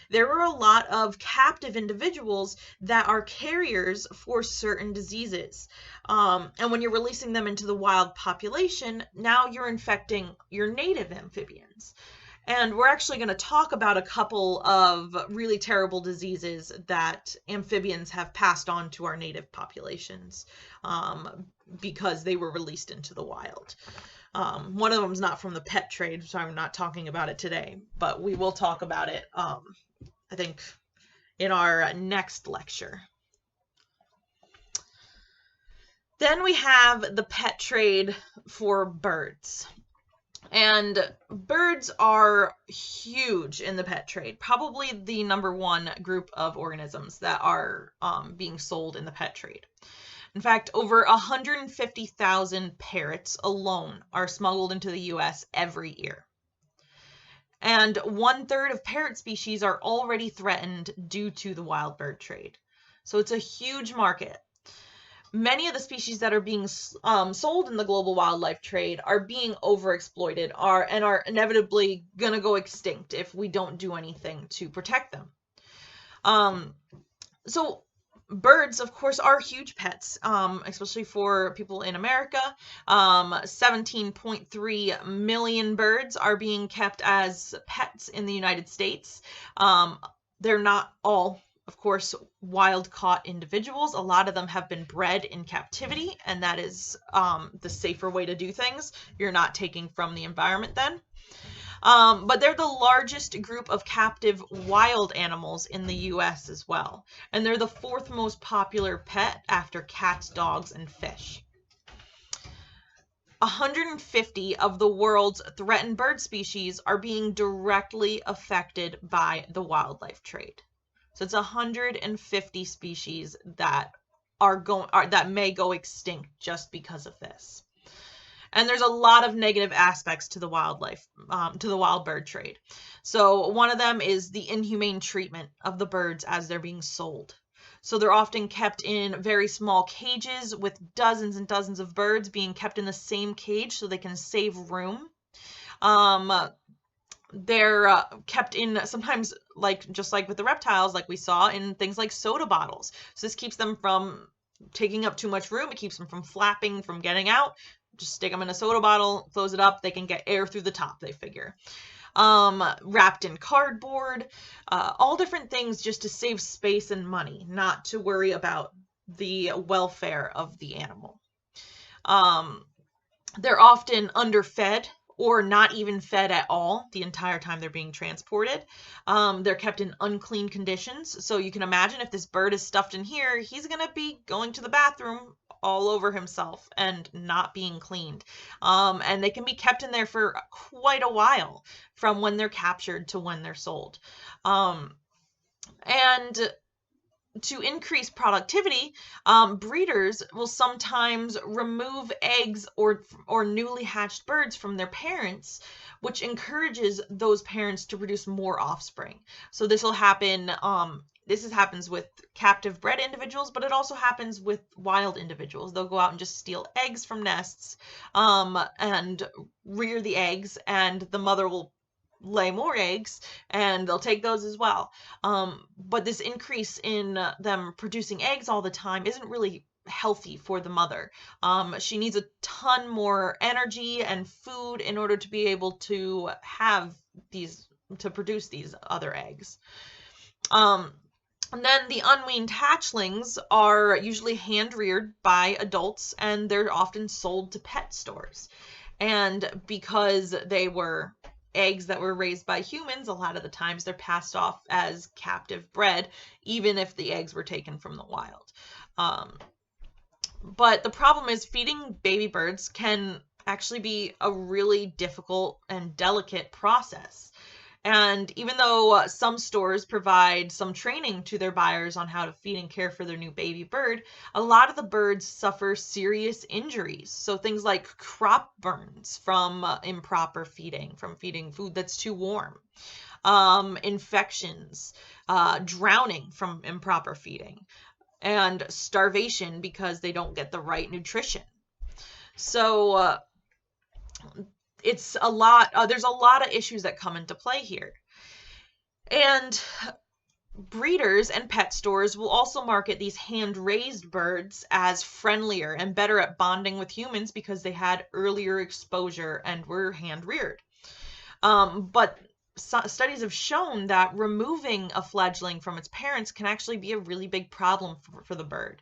There are a lot of captive individuals that are carriers for certain diseases. And when you're releasing them into the wild population, now you're infecting your native amphibians. And we're actually going to talk about a couple of really terrible diseases that amphibians have passed on to our native populations because they were released into the wild. One of them is not from the pet trade, so I'm not talking about it today, but we will talk about it, I think, in our next lecture. Then we have the pet trade for birds. And birds are huge in the pet trade, probably the #1 group of organisms that are being sold in the pet trade. In fact, over 150,000 parrots alone are smuggled into the US every year. And 1/3 of parrot species are already threatened due to the wild bird trade. So it's a huge market. Many of the species that are being sold in the global wildlife trade are being overexploited and are inevitably going to go extinct if we don't do anything to protect them. So birds, of course, are huge pets, especially for people in America. 17.3 million birds are being kept as pets in the United States. They're not all, of course, wild-caught individuals. A lot of them have been bred in captivity, and that is the safer way to do things. You're not taking from the environment then. But they're the largest group of captive wild animals in the US as well. And they're the 4th most popular pet after cats, dogs, and fish. 150 of the world's threatened bird species are being directly affected by the wildlife trade. So it's 150 species that that may go extinct just because of this. And there's a lot of negative aspects to the wild bird trade. So one of them is the inhumane treatment of the birds as they're being sold. So they're often kept in very small cages with dozens and dozens of birds being kept in the same cage so they can save room. Um, they're kept in sometimes, like just like with the reptiles, like we saw, in things like soda bottles. So this keeps them from taking up too much room. It keeps them from flapping, from getting out. Just stick them in a soda bottle, close it up. They can get air through the top, they figure. Wrapped in cardboard, all different things just to save space and money, not to worry about the welfare of the animal. Um, they're often underfed or not even fed at all the entire time they're being transported. They're kept in unclean conditions. So you can imagine if this bird is stuffed in here, he's going to be going to the bathroom all over himself and not being cleaned. And they can be kept in there for quite a while from when they're captured to when they're sold. And to increase productivity, breeders will sometimes remove eggs or newly hatched birds from their parents, which encourages those parents to produce more offspring. So this will happen. Happens with captive bred individuals, but it also happens with wild individuals. They'll go out and just steal eggs from nests, and rear the eggs, and the mother will lay more eggs and they'll take those as well. But this increase in them producing eggs all the time isn't really healthy for the mother. She needs a ton more energy and food in order to be able to have these, to produce these other eggs. And then the unweaned hatchlings are usually hand reared by adults and they're often sold to pet stores. And because they were eggs that were raised by humans, a lot of the times they're passed off as captive bred, even if the eggs were taken from the wild. But the problem is feeding baby birds can actually be a really difficult and delicate process. And even though some stores provide some training to their buyers on how to feed and care for their new baby bird, a lot of the birds suffer serious injuries. So things like crop burns from improper feeding, from feeding food that's too warm, infections, drowning from improper feeding, and starvation because they don't get the right nutrition. So it's a lot. There's a lot of issues that come into play here. And breeders and pet stores will also market these hand-raised birds as friendlier and better at bonding with humans because they had earlier exposure and were hand-reared. But studies have shown that removing a fledgling from its parents can actually be a really big problem for the bird.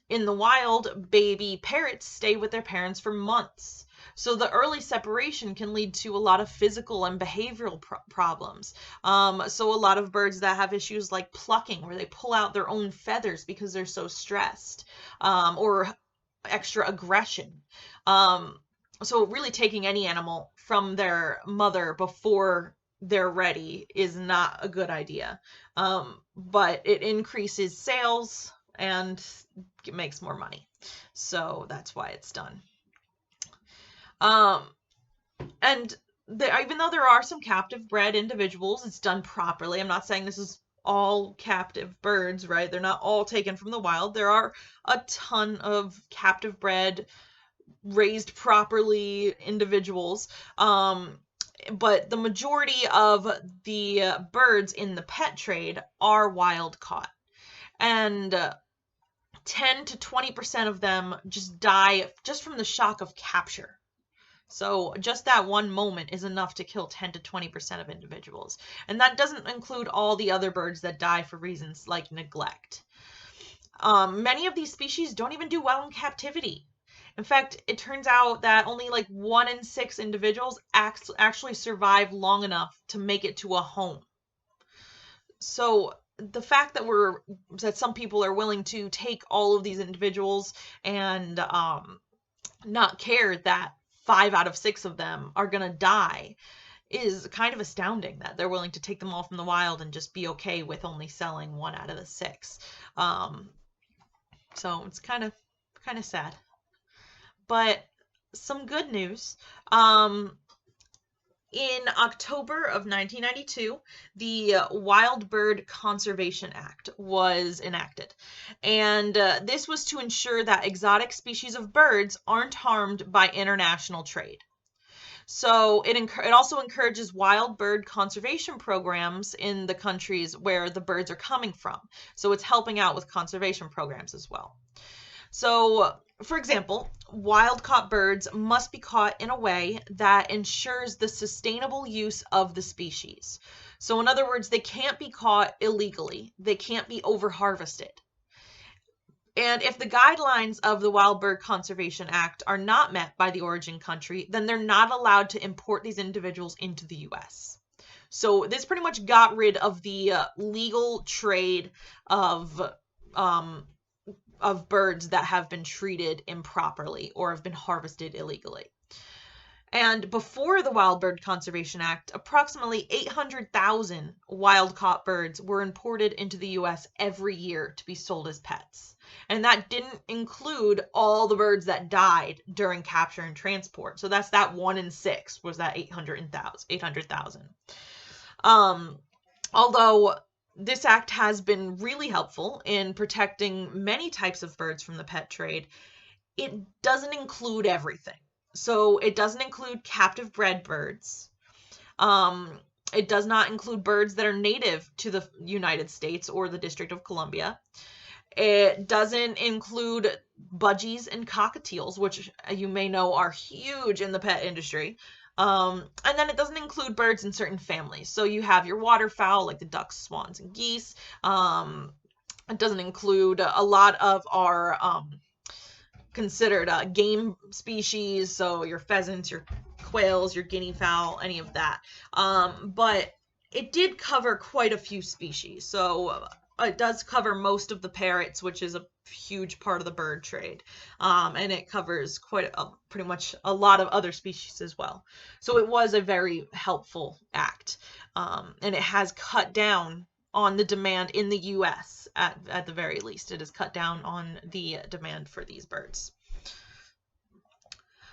In the wild, baby parrots stay with their parents for months. So the early separation can lead to a lot of physical and behavioral problems. So a lot of birds that have issues like plucking, where they pull out their own feathers because they're so stressed, or extra aggression. So really taking any animal from their mother before they're ready is not a good idea. But it increases sales and it makes more money. So that's why it's done. And even though there are some captive bred individuals, it's done properly. I'm not saying this is all captive birds, right? They're not all taken from the wild. There are a ton of captive bred, raised properly individuals. But the majority of the birds in the pet trade are wild caught. And 10 to 20% of them just die just from the shock of capture. So just that one moment is enough to kill 10 to 20% of individuals. And that doesn't include all the other birds that die for reasons like neglect. Many of these species don't even do well in captivity. In fact, it turns out that only like 1 in 6 individuals actually survive long enough to make it to a home. So the fact that some people are willing to take all of these individuals and not care that 5 out of 6 of them are gonna die is kind of astounding, that they're willing to take them all from the wild and just be okay with only selling 1 out of the 6. So it's kind of sad. But some good news. In October of 1992, the Wild Bird Conservation Act was enacted. And this was to ensure that exotic species of birds aren't harmed by international trade. So it also encourages wild bird conservation programs in the countries where the birds are coming from. So it's helping out with conservation programs as well. So, for example, wild caught birds must be caught in a way that ensures the sustainable use of the species. So, in other words, they can't be caught illegally, they can't be over harvested. And if the guidelines of the Wild Bird Conservation Act are not met by the origin country, then they're not allowed to import these individuals into the US. So, this pretty much got rid of the legal trade of um, birds that have been treated improperly or have been harvested illegally. And before the Wild Bird Conservation Act, approximately 800,000 wild caught birds were imported into the US every year to be sold as pets. And that didn't include all the birds that died during capture and transport. So that's that 1 in 6 was that 800,000. Although this act has been really helpful in protecting many types of birds from the pet trade, it doesn't include everything. So it doesn't include captive bred birds. It does not include birds that are native to the United States or the District of Columbia. It doesn't include budgies and cockatiels, which you may know are huge in the pet industry. And then it doesn't include birds in certain families. So you have your waterfowl, like the ducks, swans, and geese. It doesn't include a lot of our considered game species, so your pheasants, your quails, your guinea fowl, any of that. But it did cover quite a few species. So it does cover most of the parrots, which is a huge part of the bird trade. And it covers pretty much a lot of other species as well. So it was a very helpful act. And it has cut down on the demand in the US at the very least. It has cut down on the demand for these birds.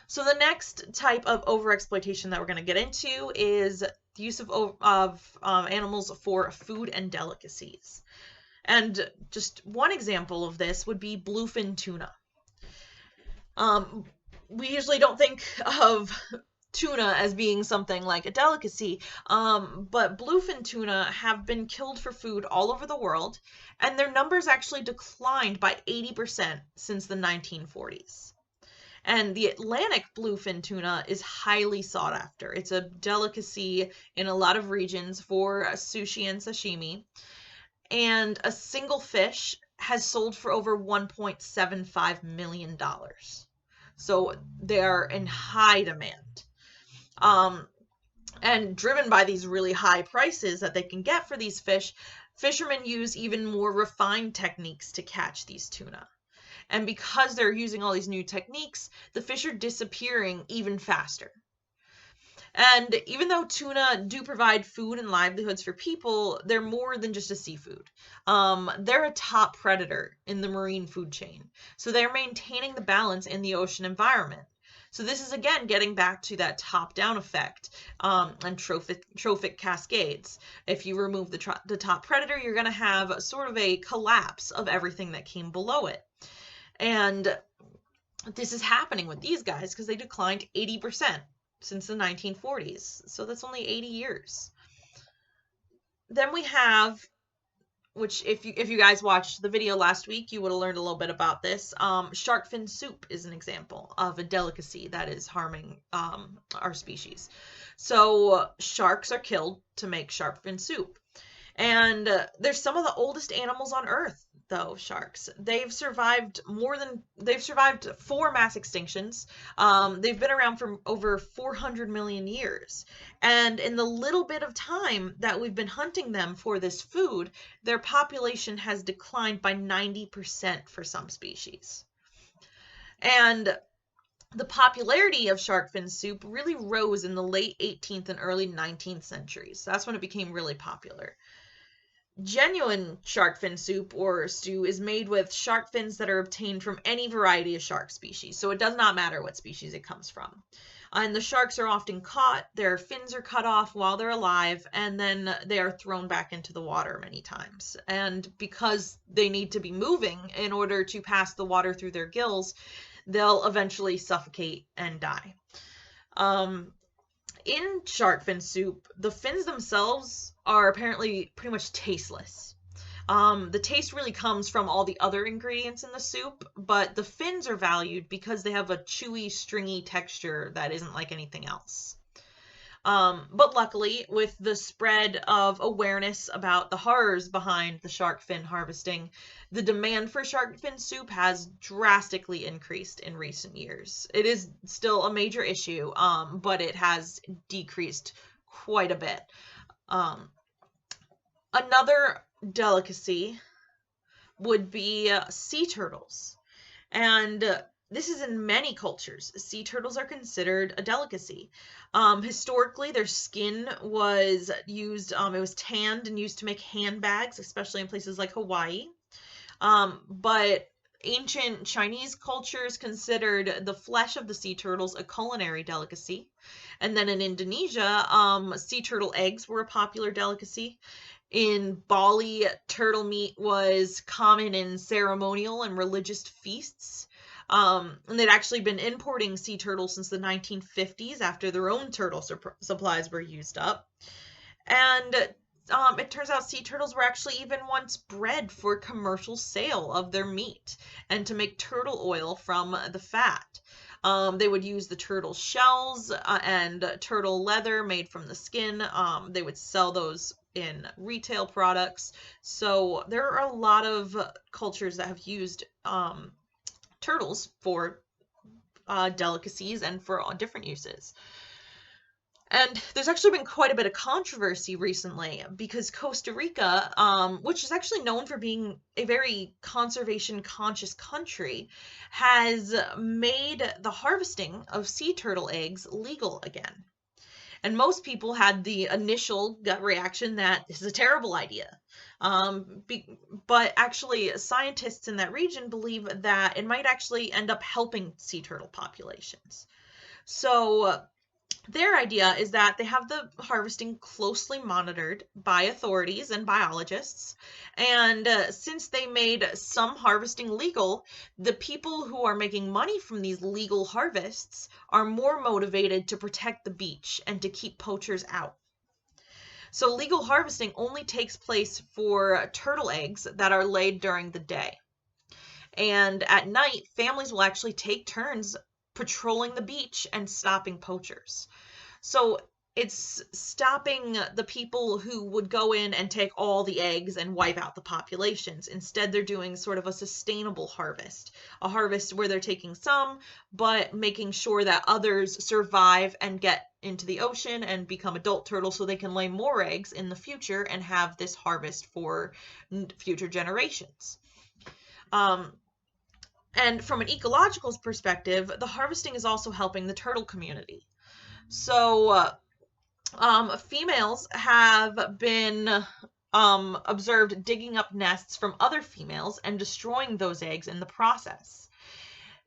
So the next type of overexploitation that we're going to get into is the use of animals for food and delicacies. And just one example of this would be bluefin tuna. We usually don't think of tuna as being something like a delicacy, but bluefin tuna have been killed for food all over the world, and their numbers actually declined by 80% since the 1940s. And the Atlantic bluefin tuna is highly sought after. It's a delicacy in a lot of regions for sushi and sashimi, and a single fish has sold for over $1.75 million. So they are in high demand. And driven by these really high prices that they can get for these fish, fishermen use even more refined techniques to catch these tuna. And because they're using all these new techniques, the fish are disappearing even faster. And even though tuna do provide food and livelihoods for people, they're more than just a seafood. They're a top predator in the marine food chain. So they're maintaining the balance in the ocean environment. So this is again getting back to that top-down effect and trophic cascades. If you remove the top predator, you're going to have sort of a collapse of everything that came below it. And this is happening with these guys because they declined 80% since the 1940s. So that's only 80 years. Then we have, which if you guys watched the video last week, you would have learned a little bit about this. Shark fin soup is an example of a delicacy that is harming our species. So sharks are killed to make shark fin soup. And they're some of the oldest animals on Earth, though, sharks. They've survived 4 mass extinctions. They've been around for over 400 million years. And in the little bit of time that we've been hunting them for this food, their population has declined by 90% for some species. And the popularity of shark fin soup really rose in the late 18th and early 19th centuries. That's when it became really popular. Genuine shark fin soup or stew is made with shark fins that are obtained from any variety of shark species, so it does not matter what species it comes from. And the sharks are often caught, their fins are cut off while they're alive, and then they are thrown back into the water many times. And because they need to be moving in order to pass the water through their gills, they'll eventually suffocate and die. Um, in shark fin soup, the fins themselves are apparently pretty much tasteless. The taste really comes from all the other ingredients in the soup, but the fins are valued because they have a chewy, stringy texture that isn't like anything else. But luckily, with the spread of awareness about the horrors behind the shark fin harvesting, the demand for shark fin soup has drastically increased in recent years. It is still a major issue, but it has decreased quite a bit. Another delicacy would be sea turtles. And this is in many cultures. Sea turtles are considered a delicacy. Historically, their skin was used, it was tanned and used to make handbags, especially in places like Hawaii. But ancient Chinese cultures considered the flesh of the sea turtles a culinary delicacy. And then in Indonesia, sea turtle eggs were a popular delicacy. In Bali, turtle meat was common in ceremonial and religious feasts. And they'd actually been importing sea turtles since the 1950s after their own turtle supplies were used up. And it turns out sea turtles were actually even once bred for commercial sale of their meat and to make turtle oil from the fat. They would use the turtle shells and turtle leather made from the skin. They would sell those in retail products. So there are a lot of cultures that have used turtles for delicacies and for different uses. And there's actually been quite a bit of controversy recently because Costa Rica, which is actually known for being a very conservation conscious country, has made the harvesting of sea turtle eggs legal again. And most people had the initial gut reaction that this is a terrible idea. But actually, scientists in that region believe that it might actually end up helping sea turtle populations. So their idea is that they have the harvesting closely monitored by authorities and biologists. And since they made some harvesting legal, the people who are making money from these legal harvests are more motivated to protect the beach and to keep poachers out. So legal harvesting only takes place for turtle eggs that are laid during the day. And at night, families will actually take turns patrolling the beach and stopping poachers. So it's stopping the people who would go in and take all the eggs and wipe out the populations. Instead, they're doing sort of a sustainable harvest, a harvest where they're taking some, but making sure that others survive and get into the ocean and become adult turtles so they can lay more eggs in the future and have this harvest for future generations. And from an ecological perspective, the harvesting is also helping the turtle community. So, females have been observed digging up nests from other females and destroying those eggs in the process.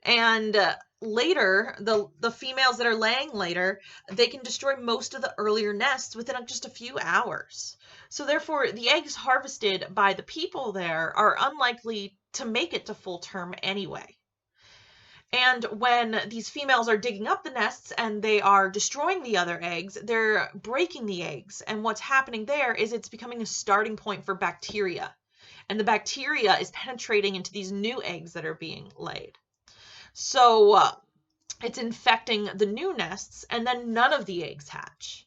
And later, the females that are laying later, they can destroy most of the earlier nests within just a few hours. So therefore, the eggs harvested by the people there are unlikely to make it to full term anyway. And when these females are digging up the nests and they are destroying the other eggs, they're breaking the eggs. And what's happening there is it's becoming a starting point for bacteria. And the bacteria is penetrating into these new eggs that are being laid. So it's infecting the new nests, and then none of the eggs hatch.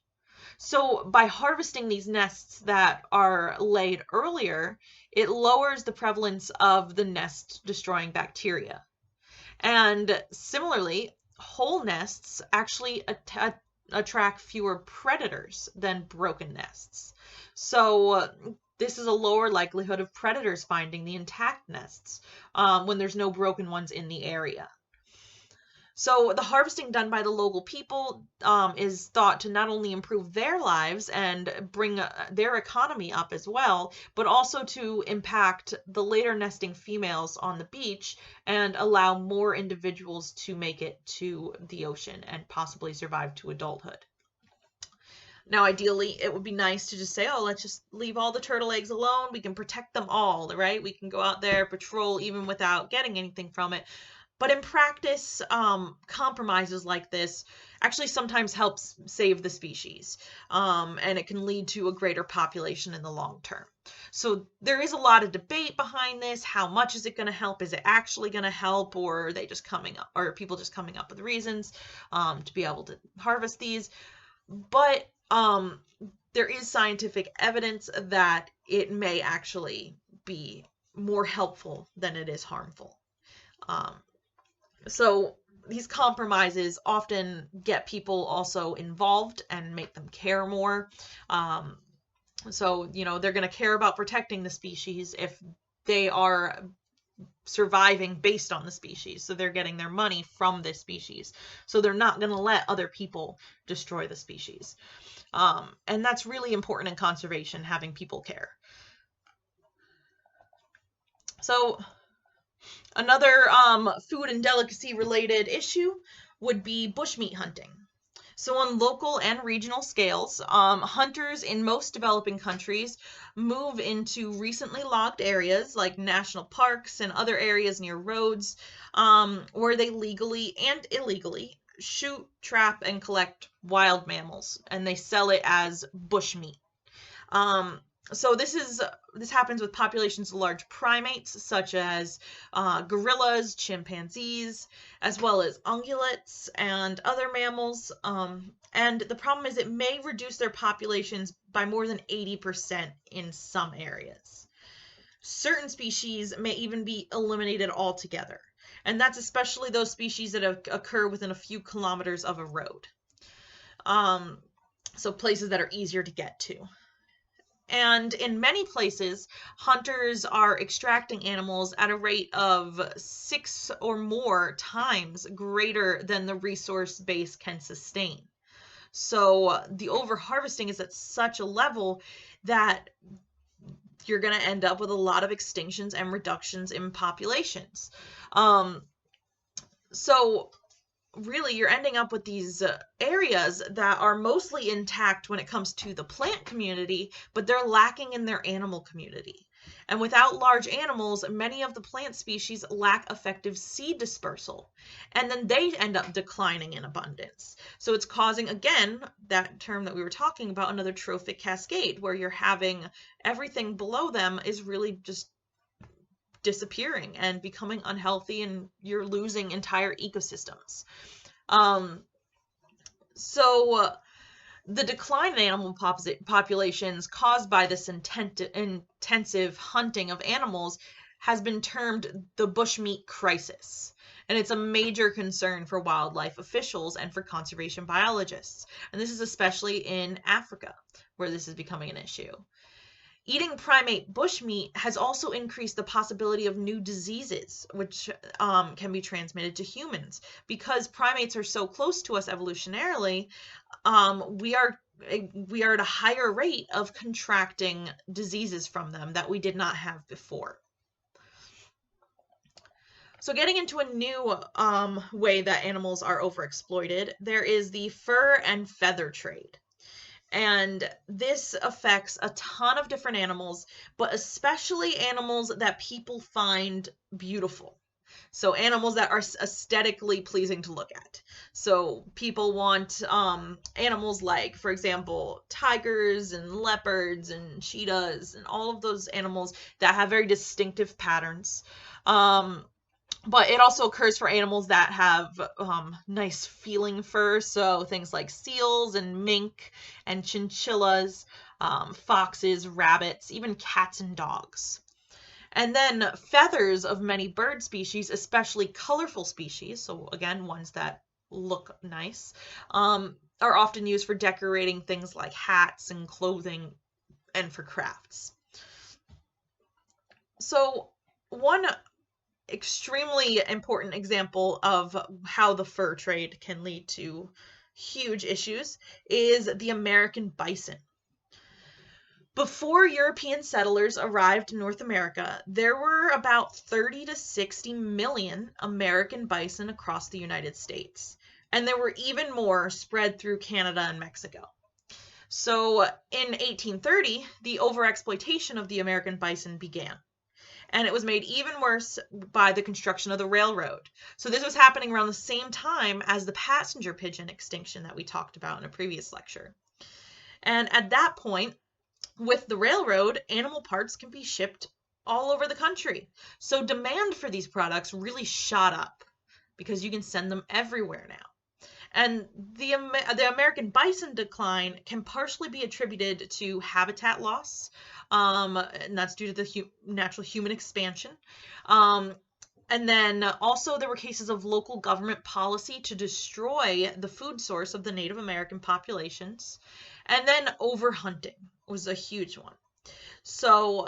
So by harvesting these nests that are laid earlier, it lowers the prevalence of the nest destroying bacteria. And similarly, whole nests actually attract fewer predators than broken nests. So this is a lower likelihood of predators finding the intact nests when there's no broken ones in the area. So the harvesting done by the local people is thought to not only improve their lives and bring their economy up as well, but also to impact the later nesting females on the beach and allow more individuals to make it to the ocean and possibly survive to adulthood. Now, ideally, it would be nice to just say, oh, let's just leave all the turtle eggs alone. We can protect them all, right? We can go out there, patrol, even without getting anything from it. But in practice, compromises like this actually sometimes helps save the species, and it can lead to a greater population in the long term. So there is a lot of debate behind this. How much is it going to help? Is it actually going to help, or are they just coming up, or are people just coming up with reasons to be able to harvest these? But there is scientific evidence that it may actually be more helpful than it is harmful. Um, so these compromises often get people also involved and make them care more. So, they're going to care about protecting the species if they are surviving based on the species. So they're getting their money from this species. So they're not going to let other people destroy the species. And that's really important in conservation, having people care. So another food and delicacy related issue would be bushmeat hunting. So on local and regional scales, hunters in most developing countries move into recently logged areas like national parks and other areas near roads, where they legally and illegally shoot, trap, and collect wild mammals, and they sell it as bushmeat. So this happens with populations of large primates such as gorillas, chimpanzees, as well as ungulates and other mammals. And the problem is it may reduce their populations by more than 80% in some areas. Certain species may even be eliminated altogether, and that's especially those species that occur within a few kilometers of a road. So places that are easier to get to. And in many places, hunters are extracting animals at a rate of 6 or more times greater than the resource base can sustain. So the overharvesting is at such a level that you're going to end up with a lot of extinctions and reductions in populations. So really you're ending up with these areas that are mostly intact when it comes to the plant community, but they're lacking in their animal community. And without large animals, many of the plant species lack effective seed dispersal, and then they end up declining in abundance. So it's causing, again, that term that we were talking about, another trophic cascade, where you're having everything below them is really just disappearing and becoming unhealthy, and you're losing entire ecosystems. So the decline in animal populations caused by this intensive hunting of animals has been termed the bushmeat crisis. And it's a major concern for wildlife officials and for conservation biologists. And this is especially in Africa, where this is becoming an issue. Eating primate bushmeat has also increased the possibility of new diseases, which can be transmitted to humans. Because primates are so close to us evolutionarily, we are at a higher rate of contracting diseases from them that we did not have before. So getting into a new way that animals are overexploited, there is the fur and feather trade. And this affects a ton of different animals, but especially animals that people find beautiful. So animals that are aesthetically pleasing to look at. So people want animals like, for example, tigers and leopards and cheetahs and all of those animals that have very distinctive patterns. But it also occurs for animals that have nice feeling fur, so things like seals and mink and chinchillas, foxes, rabbits, even cats and dogs. And then feathers of many bird species, especially colorful species, so again, ones that look nice, are often used for decorating things like hats and clothing and for crafts. So one extremely important example of how the fur trade can lead to huge issues is the American bison. Before European settlers arrived in North America, there were about 30 to 60 million American bison across the United States, and there were even more spread through Canada and Mexico. So in 1830, the overexploitation of the American bison began. And it was made even worse by the construction of the railroad. So this was happening around the same time as the passenger pigeon extinction that we talked about in a previous lecture. And at that point, with the railroad, animal parts can be shipped all over the country. So demand for these products really shot up because you can send them everywhere now. And the American bison decline can partially be attributed to habitat loss, and that's due to the natural human expansion. Um, and then also there were cases of local government policy to destroy the food source of the Native American populations. And then overhunting was a huge one. So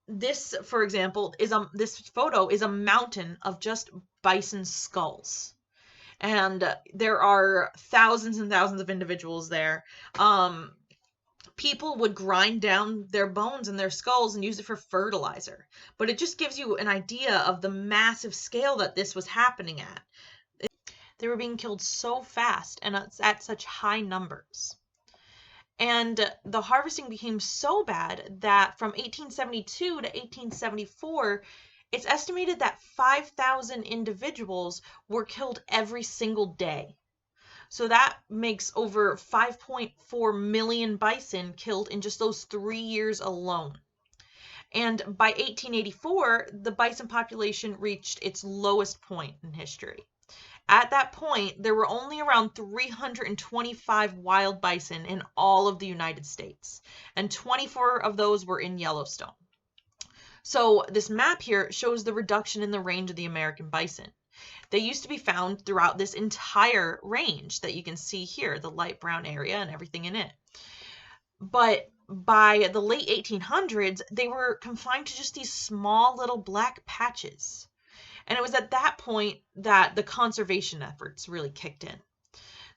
this, for example, this photo is a mountain of just bison skulls, and there are thousands and thousands of individuals there. People would grind down their bones and their skulls and use it for fertilizer. But it just gives you an idea of the massive scale that this was happening at. They were being killed so fast and at such high numbers. And the harvesting became so bad that from 1872 to 1874, it's estimated that 5,000 individuals were killed every single day. So that makes over 5.4 million bison killed in just those 3 years alone. And by 1884, the bison population reached its lowest point in history. At that point, there were only around 325 wild bison in all of the United States, and 24 of those were in Yellowstone. So this map here shows the reduction in the range of the American bison. They used to be found throughout this entire range that you can see here, the light brown area and everything in it. But by the late 1800s, they were confined to just these small little black patches. And it was at that point that the conservation efforts really kicked in.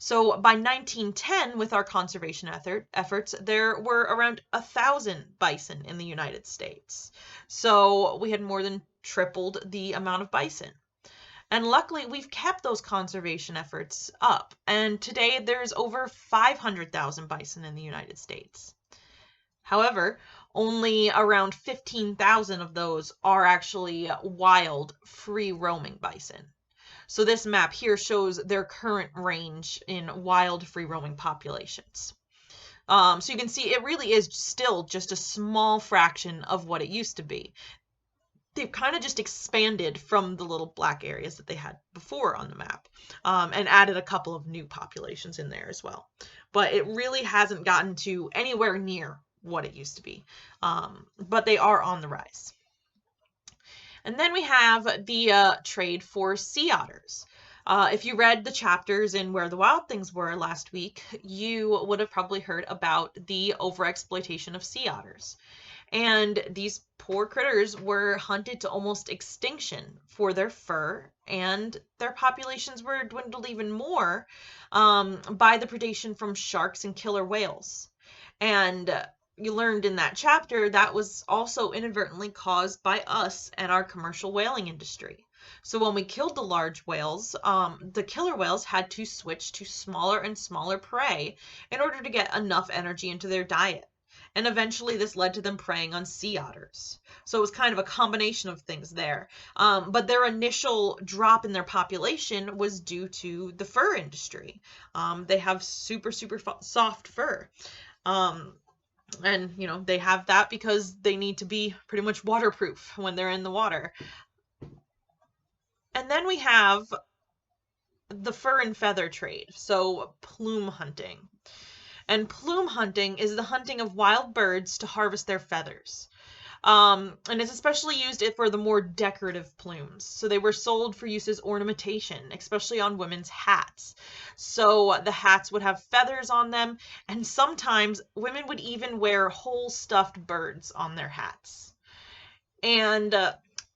So by 1910, with our conservation efforts, there were around 1,000 bison in the United States. So we had more than tripled the amount of bison. And luckily, we've kept those conservation efforts up. And today, there's over 500,000 bison in the United States. However, only around 15,000 of those are actually wild, free-roaming bison. So this map here shows their current range in wild, free-roaming populations. So you can see it really is still just a small fraction of what it used to be. They've kind of just expanded from the little black areas that they had before on the map, and added a couple of new populations in there as well. But it really hasn't gotten to anywhere near what it used to be, but they are on the rise. And then we have the trade for sea otters. If you read the chapters in Where the Wild Things Were last week, you would have probably heard about the overexploitation of sea otters. And these poor critters were hunted to almost extinction for their fur, and their populations were dwindled even more by the predation from sharks and killer whales. And you learned in that chapter that was also inadvertently caused by us and our commercial whaling industry. So when we killed the large whales, the killer whales had to switch to smaller and smaller prey in order to get enough energy into their diet. And eventually this led to them preying on sea otters. So it was kind of a combination of things there. But their initial drop in their population was due to the fur industry. They have super, super soft fur. And, they have that because they need to be pretty much waterproof when they're in the water. And then we have the fur and feather trade, so plume hunting. And plume hunting is the hunting of wild birds to harvest their feathers. And it's especially used for the more decorative plumes. So they were sold for use as ornamentation, especially on women's hats. So the hats would have feathers on them, and sometimes women would even wear whole stuffed birds on their hats. And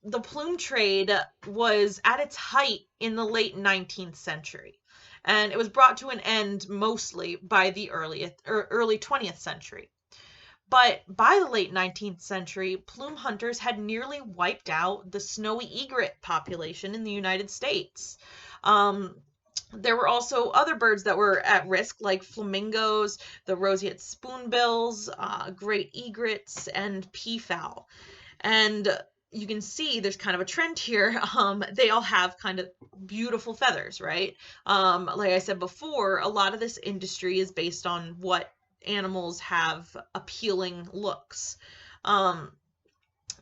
the plume trade was at its height in the late 19th century, and it was brought to an end mostly by the early 20th century. But by the late 19th century, plume hunters had nearly wiped out the snowy egret population in the United States. Um, there were also other birds that were at risk, like flamingos, the roseate spoonbills, great egrets, and peafowl. And you can see there's kind of a trend here. They all have kind of beautiful feathers, right? Like I said before, a lot of this industry is based on what animals have appealing looks. Um,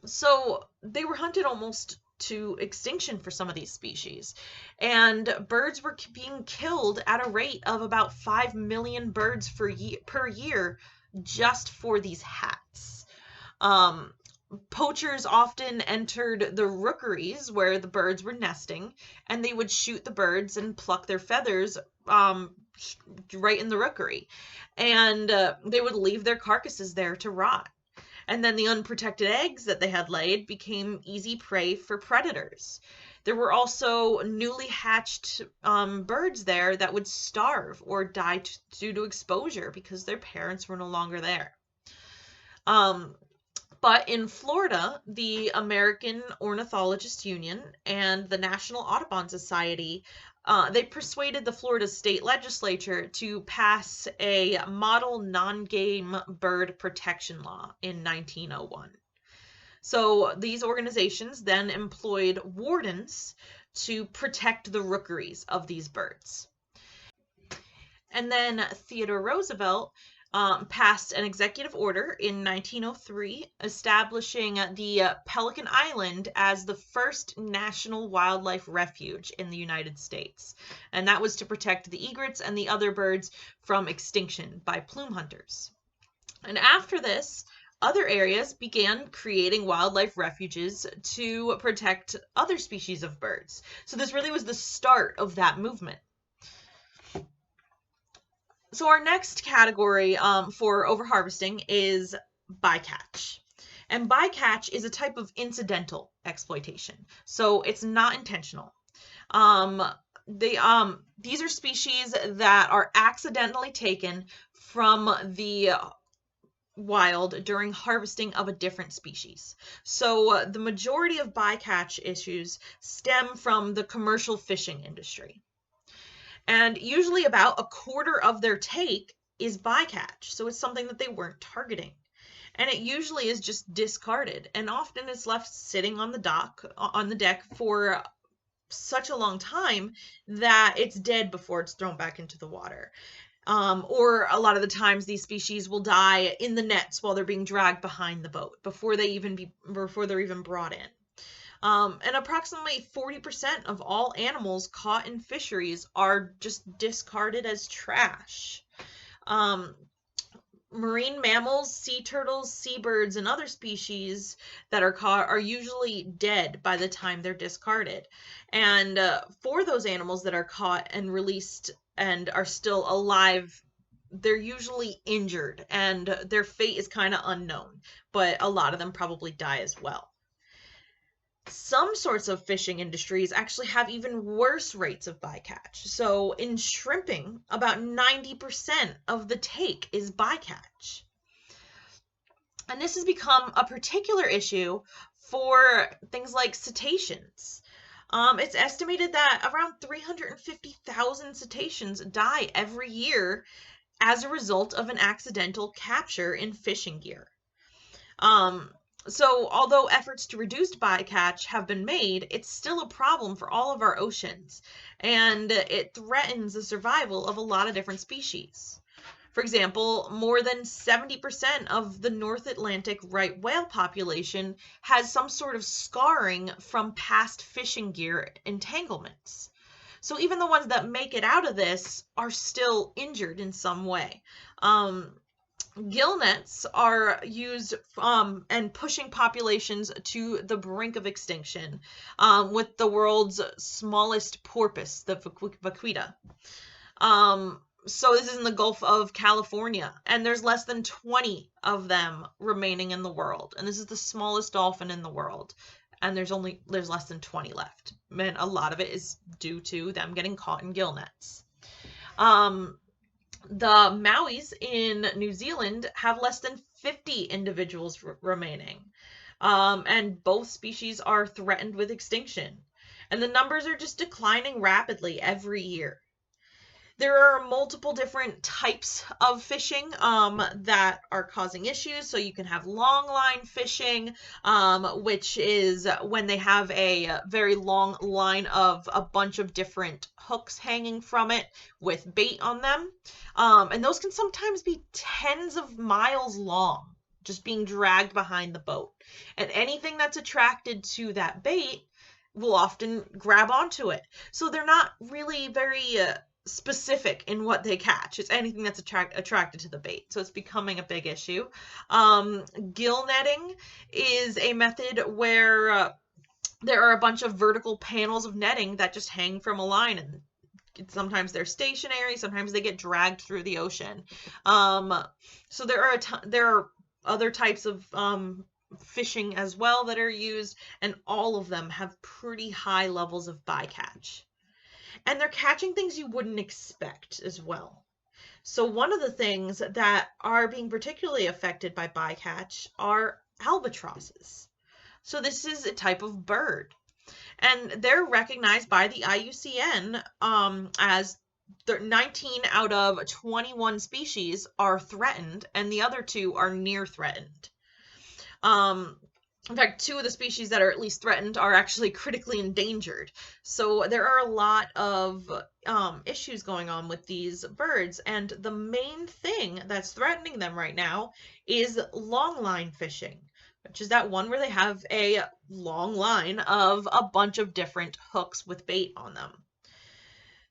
so they were hunted almost to extinction for some of these species. And birds were being killed at a rate of about 5 million birds per year just for these hats. Um, Poachers often entered the rookeries where the birds were nesting, and they would shoot the birds and pluck their feathers right in the rookery. And they would leave their carcasses there to rot. And then the unprotected eggs that they had laid became easy prey for predators. There were also newly hatched birds there that would starve or die due to exposure because their parents were no longer there. Um, but in Florida, the American Ornithologist Union and the National Audubon Society, they persuaded the Florida state legislature to pass a model non-game bird protection law in 1901. So these organizations then employed wardens to protect the rookeries of these birds. And then Theodore Roosevelt passed an executive order in 1903 establishing the Pelican Island as the first national wildlife refuge in the United States. And that was to protect the egrets and the other birds from extinction by plume hunters. And after this, other areas began creating wildlife refuges to protect other species of birds. So this really was the start of that movement. So our next category for overharvesting is bycatch. And bycatch is a type of incidental exploitation. So it's not intentional. These are species that are accidentally taken from the wild during harvesting of a different species. So the majority of bycatch issues stem from the commercial fishing industry. And usually about a quarter of their take is bycatch. So it's something that they weren't targeting. And it usually is just discarded. And often it's left sitting on the deck for such a long time that it's dead before it's thrown back into the water. Or a lot of the times these species will die in the nets while they're being dragged behind the boat before they're even brought in. And approximately 40% of all animals caught in fisheries are just discarded as trash. Marine mammals, sea turtles, seabirds, and other species that are caught are usually dead by the time they're discarded. And for those animals that are caught and released and are still alive, they're usually injured and their fate is kind of unknown, but a lot of them probably die as well. Some sorts of fishing industries actually have even worse rates of bycatch. So in shrimping, about 90% of the take is bycatch. And this has become a particular issue for things like cetaceans. It's estimated that around 350,000 cetaceans die every year as a result of an accidental capture in fishing gear. So although efforts to reduce bycatch have been made, it's still a problem for all of our oceans, and it threatens the survival of a lot of different species. For example, more than 70% of the North Atlantic right whale population has some sort of scarring from past fishing gear entanglements. So even the ones that make it out of this are still injured in some way. Gill nets are used and pushing populations to the brink of extinction, with the world's smallest porpoise, the vaquita. So this is in the Gulf of California, and there's less than 20 of them remaining in the world. And this is the smallest dolphin in the world. and there's less than 20 left. And a lot of it is due to them getting caught in gill nets. Um, the Mauis in New Zealand have less than 50 individuals remaining. And both species are threatened with extinction. And the numbers are just declining rapidly every year. There are multiple different types of fishing that are causing issues. So you can have long line fishing, which is when they have a very long line of a bunch of different hooks hanging from it with bait on them. And those can sometimes be tens of miles long, just being dragged behind the boat. And anything that's attracted to that bait will often grab onto it. So they're not really very specific in what they catch. It's anything that's attracted to the bait. So it's becoming a big issue. Gill netting is a method where there are a bunch of vertical panels of netting that just hang from a line, and sometimes they're stationary, sometimes they get dragged through the ocean. So there are other types of fishing as well that are used, and all of them have pretty high levels of bycatch. And they're catching things you wouldn't expect as well. So one of the things that are being particularly affected by bycatch are albatrosses. So this is a type of bird, and they're recognized by the IUCN as 19 out of 21 species are threatened, and the other two are near threatened. In fact, two of the species that are at least threatened are actually critically endangered. So there are a lot of issues going on with these birds, and the main thing that's threatening them right now is long line fishing, which is that one where they have a long line of a bunch of different hooks with bait on them.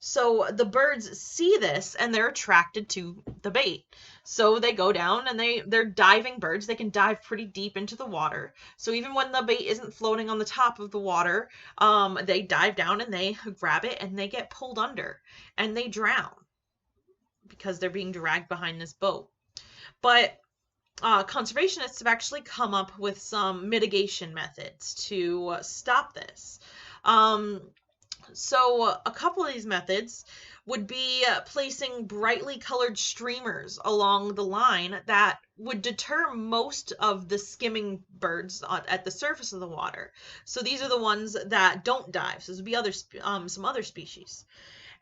So the birds see this and they're attracted to the bait. So they go down and they're diving birds. They can dive pretty deep into the water. So even when the bait isn't floating on the top of the water, they dive down and they grab it and they get pulled under and they drown because they're being dragged behind this boat. But conservationists have actually come up with some mitigation methods to stop this. So a couple of these methods would be placing brightly colored streamers along the line that would deter most of the skimming birds at the surface of the water. So these are the ones that don't dive. So this would be some other species.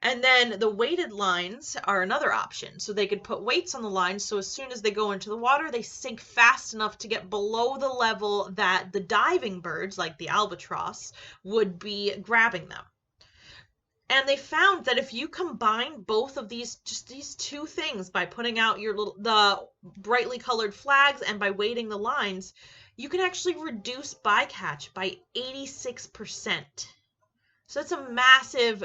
And then the weighted lines are another option. So they could put weights on the lines, so as soon as they go into the water, they sink fast enough to get below the level that the diving birds, like the albatross, would be grabbing them. And they found that if you combine both of these two things by putting out the brightly colored flags and by weighting the lines, you can actually reduce bycatch by 86%. So it's a massive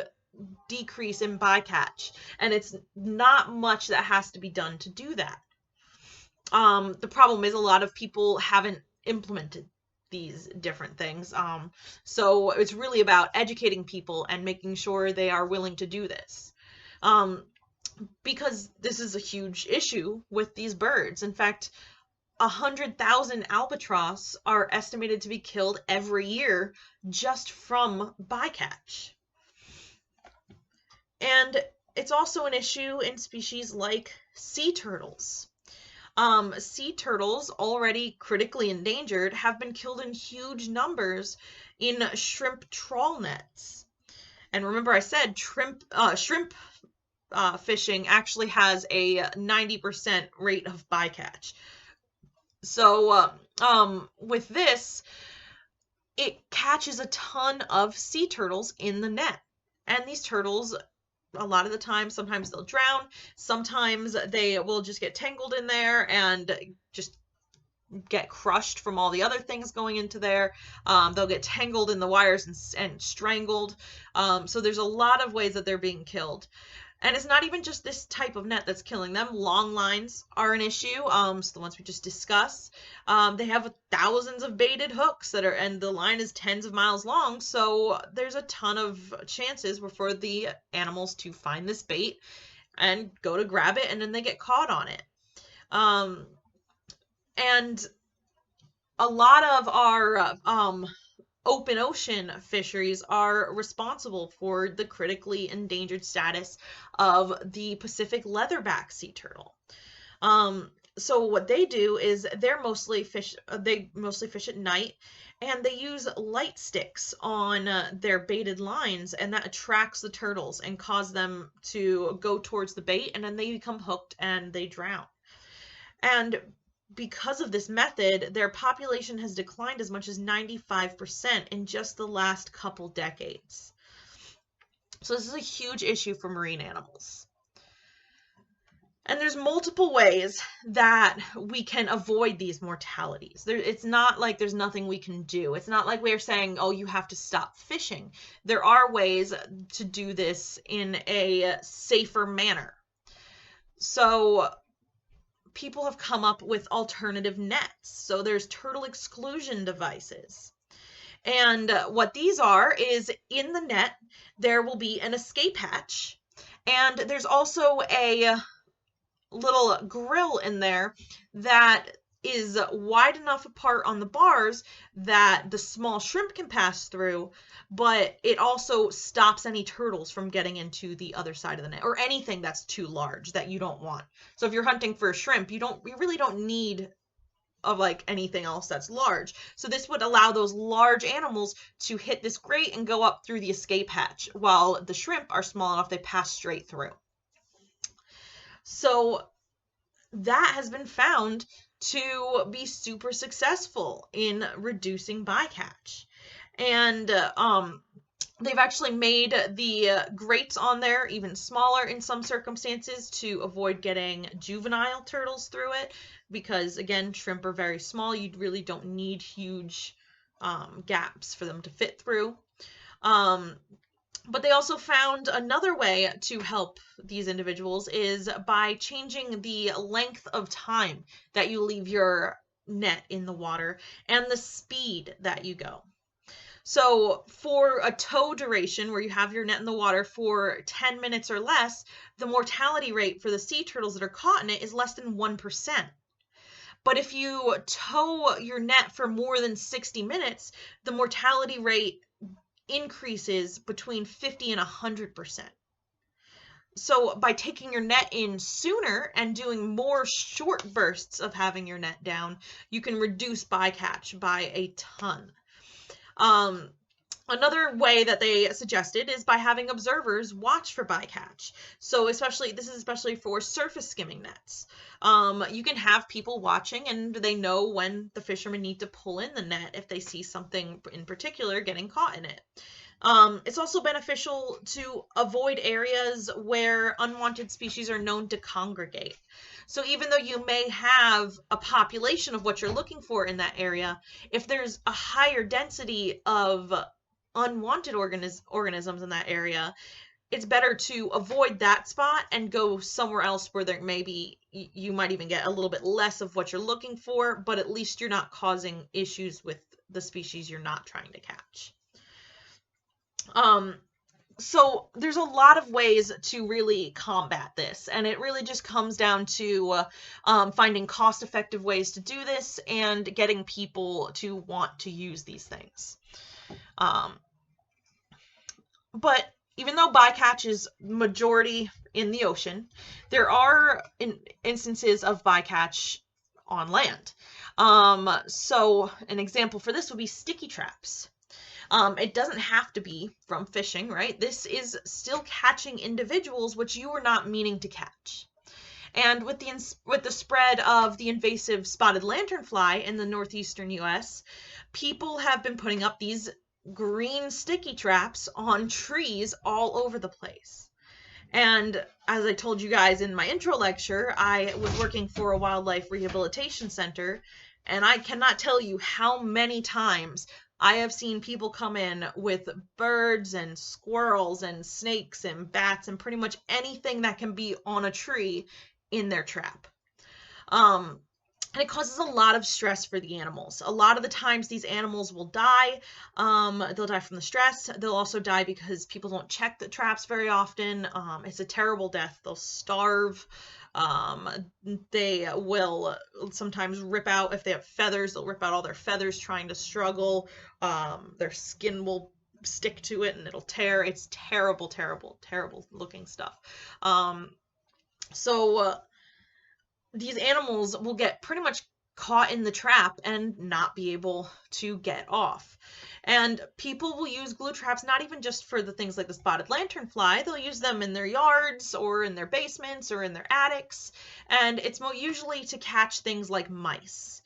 decrease in bycatch, and it's not much that has to be done to do that. The problem is a lot of people haven't implemented these different things. So it's really about educating people and making sure they are willing to do this. Because this is a huge issue with these birds. In fact, 100,000 albatross are estimated to be killed every year just from bycatch. And it's also an issue in species like sea turtles. Sea turtles, already critically endangered, have been killed in huge numbers in shrimp trawl nets. And remember I said shrimp fishing actually has a 90% rate of bycatch. So with this, it catches a ton of sea turtles in the net. And these turtles, a lot of the time, sometimes they'll drown, sometimes they will just get tangled in there and just get crushed from all the other things going into there. They'll get tangled in the wires and strangled. So there's a lot of ways that they're being killed. And it's not even just this type of net that's killing them. Long lines are an issue. So the ones we just discussed, they have thousands of baited hooks and the line is tens of miles long. So there's a ton of chances for the animals to find this bait and go to grab it, and then they get caught on it. And a lot of our open ocean fisheries are responsible for the critically endangered status of the Pacific leatherback sea turtle. Um, so what they do is they mostly fish at night, and they use light sticks on their baited lines, and that attracts the turtles and cause them to go towards the bait, and then they become hooked and they drown. And because of this method, their population has declined as much as 95% in just the last couple decades. So this is a huge issue for marine animals. And there's multiple ways that we can avoid these mortalities. It's not like there's nothing we can do. It's not like we're saying, oh, you have to stop fishing. There are ways to do this in a safer manner. So people have come up with alternative nets. So there's turtle exclusion devices. And what these are is in the net, there will be an escape hatch. And there's also a little grill in there that is wide enough apart on the bars that the small shrimp can pass through, but it also stops any turtles from getting into the other side of the net or anything that's too large that you don't want. So if you're hunting for a shrimp, you really don't need of like anything else that's large. So this would allow those large animals to hit this grate and go up through the escape hatch, while the shrimp are small enough they pass straight through. So that has been found to be super successful in reducing bycatch. And they've actually made the grates on there even smaller in some circumstances to avoid getting juvenile turtles through it, because again, shrimp are very small. You really don't need huge gaps for them to fit through. But they also found another way to help these individuals is by changing the length of time that you leave your net in the water and the speed that you go. So for a tow duration where you have your net in the water for 10 minutes or less, the mortality rate for the sea turtles that are caught in it is less than 1%. But if you tow your net for more than 60 minutes, the mortality rate increases between 50 and 100%. So by taking your net in sooner and doing more short bursts of having your net down, you can reduce bycatch by a ton. Another way that they suggested is by having observers watch for bycatch. So this is especially for surface skimming nets. You can have people watching, and they know when the fishermen need to pull in the net if they see something in particular getting caught in it. It's also beneficial to avoid areas where unwanted species are known to congregate. So even though you may have a population of what you're looking for in that area, if there's a higher density of unwanted organisms in that area, it's better to avoid that spot and go somewhere else where there maybe you might even get a little bit less of what you're looking for, but at least you're not causing issues with the species you're not trying to catch. So there's a lot of ways to really combat this, and it really just comes down to finding cost-effective ways to do this and getting people to want to use these things. But even though bycatch is majority in the ocean, there are instances of bycatch on land. So an example for this would be sticky traps. It doesn't have to be from fishing, right? This is still catching individuals which you were not meaning to catch. And with the spread of the invasive spotted lanternfly in the northeastern U.S., people have been putting up these green sticky traps on trees all over the place. And as I told you guys in my intro lecture, I was working for a wildlife rehabilitation center, and I cannot tell you how many times I have seen people come in with birds and squirrels and snakes and bats and pretty much anything that can be on a tree in their trap. and it causes a lot of stress for the animals. A lot of the times these animals will die. They'll die from the stress. They'll also die because people don't check the traps very often. It's a terrible death. They'll starve. Um, they will sometimes rip out, if they have feathers, they'll rip out all their feathers trying to struggle. Their skin will stick to it and it'll tear. It's terrible, terrible, terrible looking stuff. Um, so these animals will get pretty much caught in the trap and not be able to get off. And people will use glue traps not even just for the things like the spotted lanternfly, they'll use them in their yards or in their basements or in their attics, and it's usually to catch things like mice.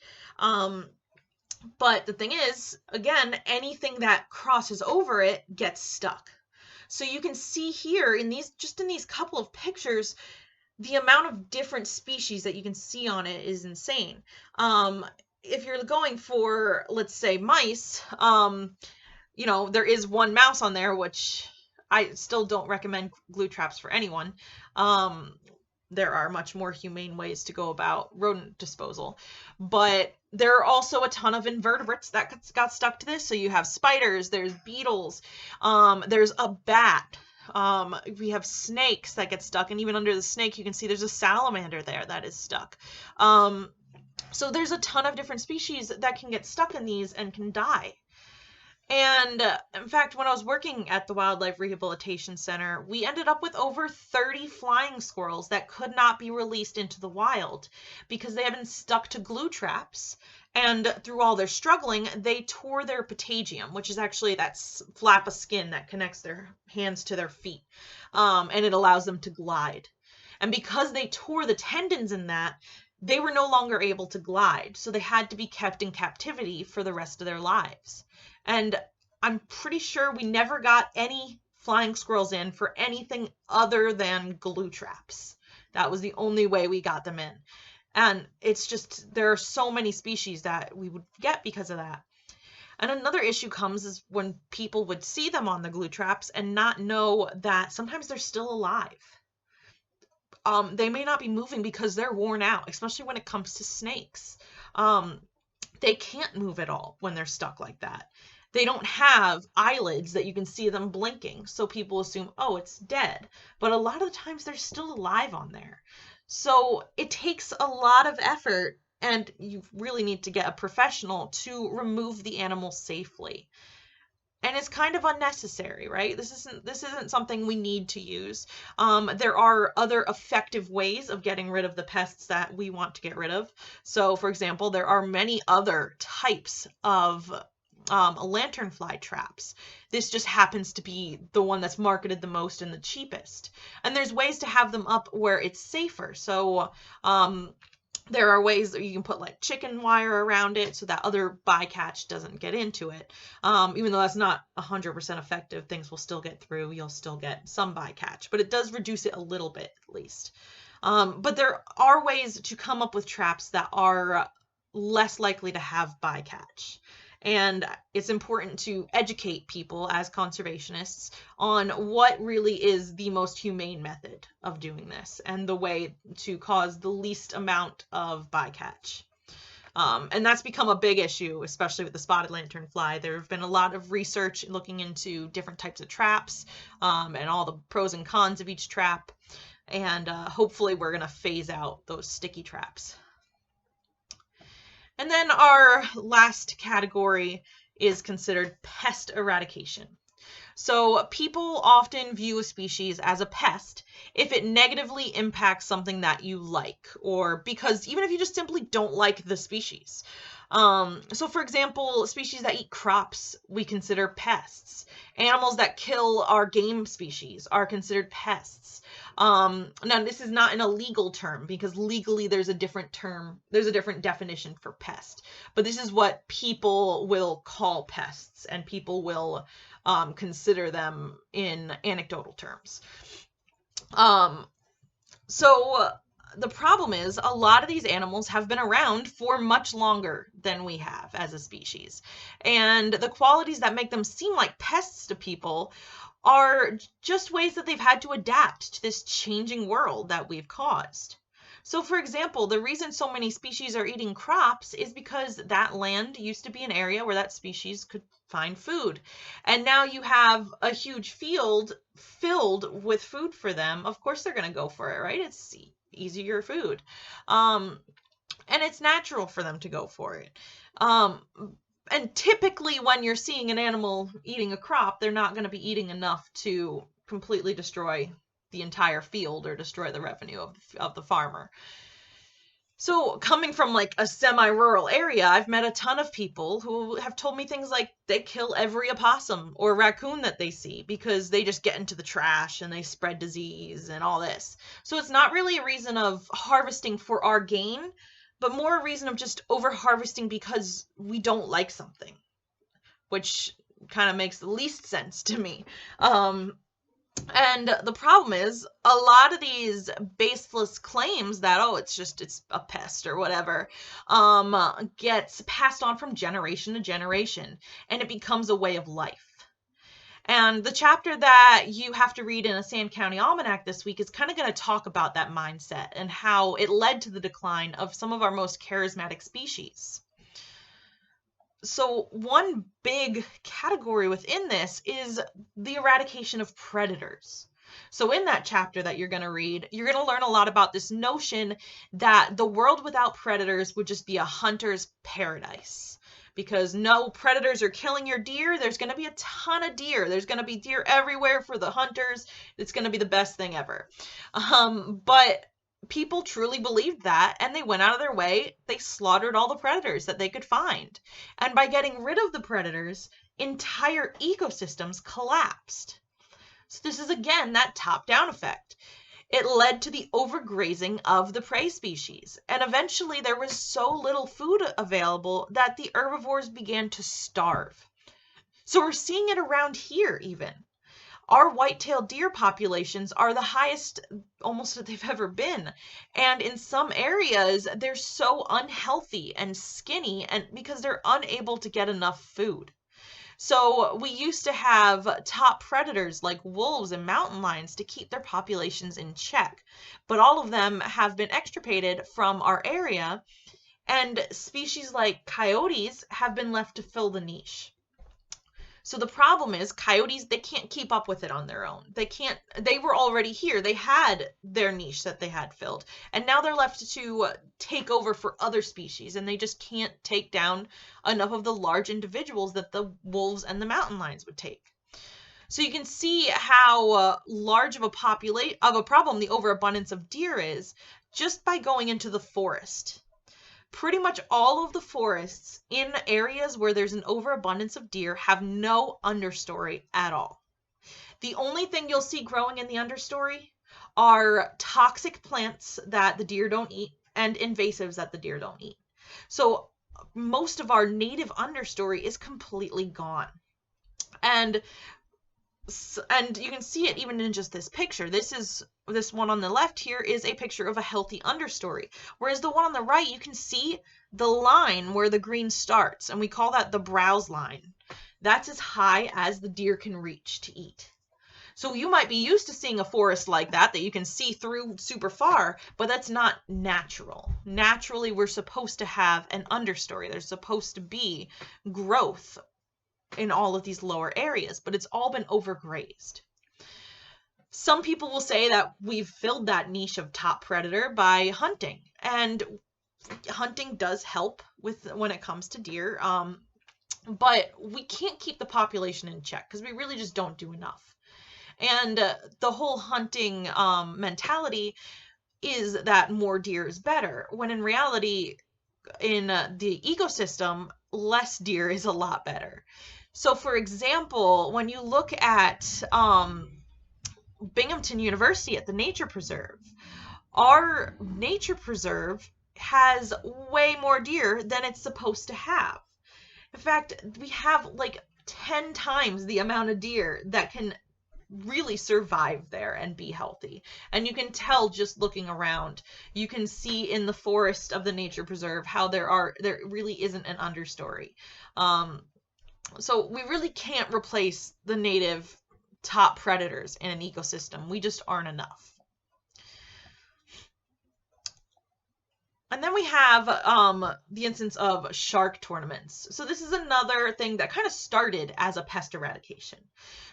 But the thing is, again, anything that crosses over it gets stuck. So you can see here in these couple of pictures, the amount of different species that you can see on it is insane. If you're going for, let's say, mice, there is one mouse on there, which I still don't recommend glue traps for anyone. There are much more humane ways to go about rodent disposal. But there are also a ton of invertebrates that got stuck to this. So you have spiders, there's beetles, there's a bat. We have snakes that get stuck, and even under the snake, you can see there's a salamander there that is stuck. So there's a ton of different species that can get stuck in these and can die. And in fact, when I was working at the Wildlife Rehabilitation Center, we ended up with over 30 flying squirrels that could not be released into the wild because they had been stuck to glue traps. And through all their struggling, they tore their patagium, which is actually that flap of skin that connects their hands to their feet. And it allows them to glide. And because they tore the tendons in that, they were no longer able to glide. So they had to be kept in captivity for the rest of their lives. And I'm pretty sure we never got any flying squirrels in for anything other than glue traps. That was the only way we got them in. And it's just, there are so many species that we would get because of that. And another issue comes is when people would see them on the glue traps and not know that sometimes they're still alive. They may not be moving because they're worn out, especially when it comes to snakes. They can't move at all when they're stuck like that. They don't have eyelids that you can see them blinking, so people assume, oh, it's dead. But a lot of the times they're still alive on there. So it takes a lot of effort, and you really need to get a professional to remove the animal safely. And it's kind of unnecessary, right? This isn't something we need to use. There are other effective ways of getting rid of the pests that we want to get rid of. So, for example, there are many other types of lanternfly traps. This just happens to be the one that's marketed the most and the cheapest. And there's ways to have them up where it's safer. So, there are ways that you can put like chicken wire around it so that other bycatch doesn't get into it. Even though that's not 100% effective, things will still get through. You'll still get some bycatch, but it does reduce it a little bit at least. But there are ways to come up with traps that are less likely to have bycatch. And it's important to educate people as conservationists on what really is the most humane method of doing this and the way to cause the least amount of bycatch. And that's become a big issue, especially with the spotted lanternfly. There have been a lot of research looking into different types of traps and all the pros and cons of each trap. And hopefully we're going to phase out those sticky traps. And then our last category is considered pest eradication. So people often view a species as a pest if it negatively impacts something that you like, or because even if you just simply don't like the species. So for example, species that eat crops, we consider pests. Animals that kill our game species are considered pests. Now this is not an illegal term because legally there's a different term, there's a different definition for pest, but this is what people will call pests and people will consider them in anecdotal terms. So the problem is a lot of these animals have been around for much longer than we have as a species. And the qualities that make them seem like pests to people are just ways that they've had to adapt to this changing world that we've caused. So, for example, the reason so many species are eating crops is because that land used to be an area where that species could find food. And now you have a huge field filled with food for them. Of course, they're going to go for it, right? It's easier food. Um, and it's natural for them to go for it. Um, and typically, when you're seeing an animal eating a crop, they're not going to be eating enough to completely destroy the entire field or destroy the revenue of the farmer. So, coming from like a semi-rural area, I've met a ton of people who have told me things like they kill every opossum or raccoon that they see because they just get into the trash and they spread disease and all this. So, it's not really a reason of harvesting for our gain, but more a reason of just over harvesting because we don't like something, which kind of makes the least sense to me. And the problem is, a lot of these baseless claims that, oh, it's a pest or whatever, gets passed on from generation to generation, and it becomes a way of life. And the chapter that you have to read in a Sand County Almanac this week is kind of going to talk about that mindset and how it led to the decline of some of our most charismatic species. So one big category within this is the eradication of predators. So in that chapter that you're going to read, you're going to learn a lot about this notion that the world without predators would just be a hunter's paradise. Because no predators are killing your deer, there's going to be a ton of deer. There's going to be deer everywhere for the hunters. It's going to be the best thing ever. But people truly believed that, and they went out of their way. They slaughtered all the predators that they could find. And by getting rid of the predators, entire ecosystems collapsed. So this is again that top-down effect. It led to the overgrazing of the prey species, and eventually there was so little food available that the herbivores began to starve. So we're seeing it around here even. Our white-tailed deer populations are the highest almost that they've ever been. And in some areas, they're so unhealthy and skinny and because they're unable to get enough food. So we used to have top predators like wolves and mountain lions to keep their populations in check. But all of them have been extirpated from our area, and species like coyotes have been left to fill the niche. So the problem is coyotes, they can't keep up with it on their own. They were already here. They had their niche that they had filled. And now they're left to take over for other species. And they just can't take down enough of the large individuals that the wolves and the mountain lions would take. So you can see how large of a problem the overabundance of deer is just by going into the forest. Pretty much all of the forests in areas where there's an overabundance of deer have no understory at all. The only thing you'll see growing in the understory are toxic plants that the deer don't eat and invasives that the deer don't eat. So most of our native understory is completely gone. And you can see it even in just this picture. This one on the left here is a picture of a healthy understory, whereas the one on the right, you can see the line where the green starts, and we call that the browse line. That's as high as the deer can reach to eat. So you might be used to seeing a forest like that you can see through super far, but that's not natural. Naturally, we're supposed to have an understory. There's supposed to be growth in all of these lower areas, but it's all been overgrazed. Some people will say that we've filled that niche of top predator by hunting, and hunting does help when it comes to deer, but we can't keep the population in check because we really just don't do enough. And the whole hunting mentality is that more deer is better, when in reality, in the ecosystem, less deer is a lot better. So, for example, when you look at Binghamton University at the Nature Preserve, our Nature Preserve has way more deer than it's supposed to have. In fact, we have like 10 times the amount of deer that can really survive there and be healthy. And you can tell just looking around. You can see in the forest of the Nature Preserve how there really isn't an understory. So we really can't replace the native top predators in an ecosystem. We just aren't enough. And then we have the instance of shark tournaments. So this is another thing that kind of started as a pest eradication.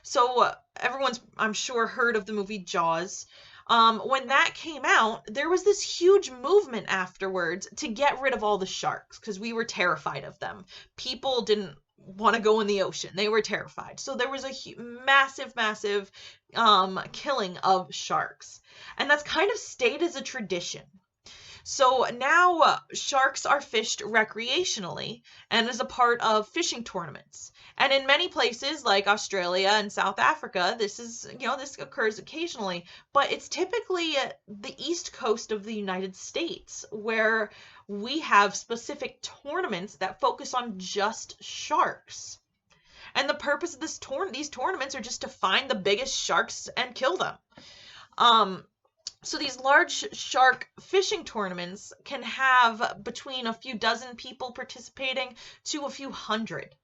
So everyone's, I'm sure, heard of the movie Jaws. When that came out, there was this huge movement afterwards to get rid of all the sharks because we were terrified of them. People didn't want to go in the ocean; they were terrified. So there was a massive, massive killing of sharks, and that's kind of stayed as a tradition. So now sharks are fished recreationally and as a part of fishing tournaments. And in many places like Australia and South Africa, this occurs occasionally, but it's typically the east coast of the United States where we have specific tournaments that focus on just sharks. And the purpose of these tournaments are just to find the biggest sharks and kill them. Um, so these large shark fishing tournaments can have between a few dozen people participating to a few hundred.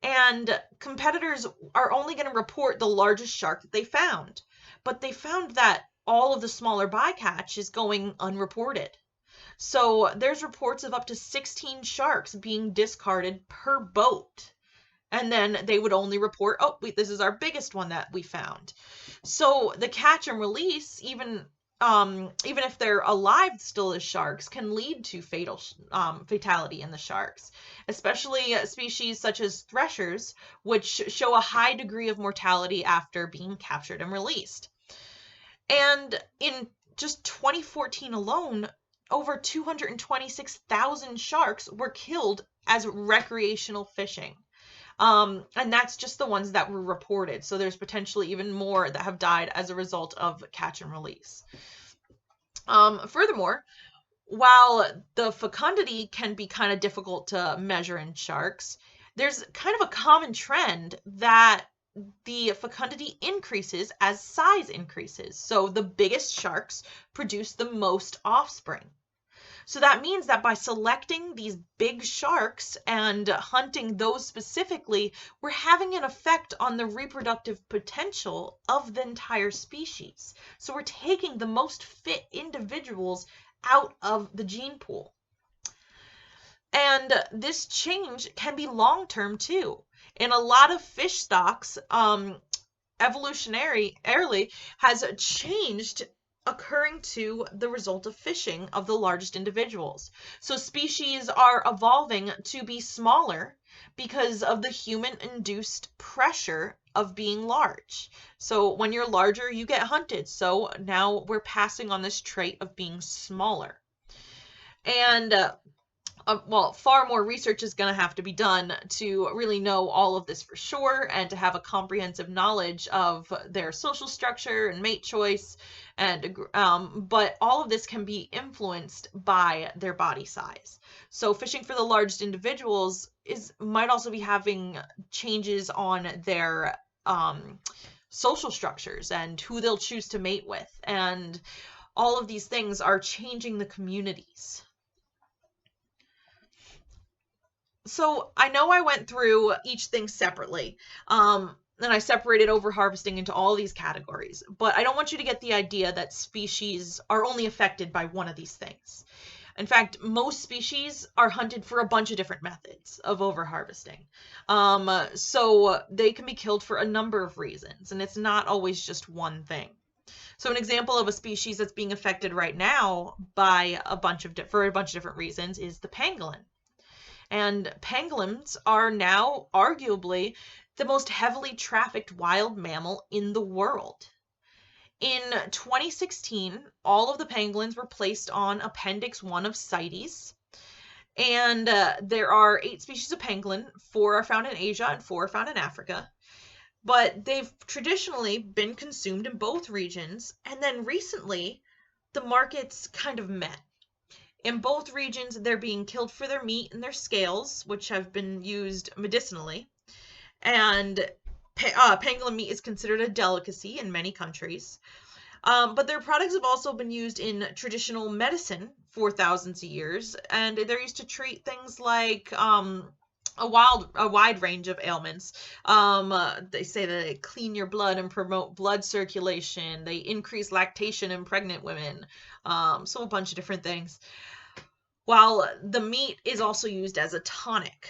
And competitors are only going to report the largest shark that they found. But they found that all of the smaller bycatch is going unreported. So there's reports of up to 16 sharks being discarded per boat. And then they would only report, oh, this is our biggest one that we found. So the catch and release, even if they're alive still as sharks, can lead to fatality in the sharks, especially species such as threshers, which show a high degree of mortality after being captured and released. And in just 2014 alone, over 226,000 sharks were killed as recreational fishing. And that's just the ones that were reported. So there's potentially even more that have died as a result of catch and release. Furthermore, while the fecundity can be kind of difficult to measure in sharks, there's kind of a common trend that the fecundity increases as size increases. So the biggest sharks produce the most offspring. So that means that by selecting these big sharks and hunting those specifically, we're having an effect on the reproductive potential of the entire species. So we're taking the most fit individuals out of the gene pool. And this change can be long term too. In a lot of fish stocks, early has changed occurring to the result of fishing of the largest individuals. So species are evolving to be smaller because of the human-induced pressure of being large. So when you're larger, you get hunted. So now we're passing on this trait of being smaller. And well, far more research is going to have to be done to really know all of this for sure and to have a comprehensive knowledge of their social structure and mate choice. And but all of this can be influenced by their body size. So fishing for the largest individuals might also be having changes on their social structures and who they'll choose to mate with. And all of these things are changing the communities. So I know I went through each thing separately, and I separated overharvesting into all these categories, but I don't want you to get the idea that species are only affected by one of these things. In fact, most species are hunted for a bunch of different methods of overharvesting. So they can be killed for a number of reasons, and it's not always just one thing. So an example of a species that's being affected right now by for a bunch of different reasons is the pangolin. And pangolins are now arguably the most heavily trafficked wild mammal in the world. In 2016, all of the pangolins were placed on Appendix 1 of CITES. And there are 8 species of pangolin. 4 are found in Asia and 4 are found in Africa. But they've traditionally been consumed in both regions. And then recently, the markets kind of met. In both regions, they're being killed for their meat and their scales, which have been used medicinally. And pangolin meat is considered a delicacy in many countries. But their products have also been used in traditional medicine for thousands of years, and they're used to treat things like a wide range of ailments. They say that they clean your blood and promote blood circulation. They increase lactation in pregnant women. So a bunch of different things. while the meat is also used as a tonic.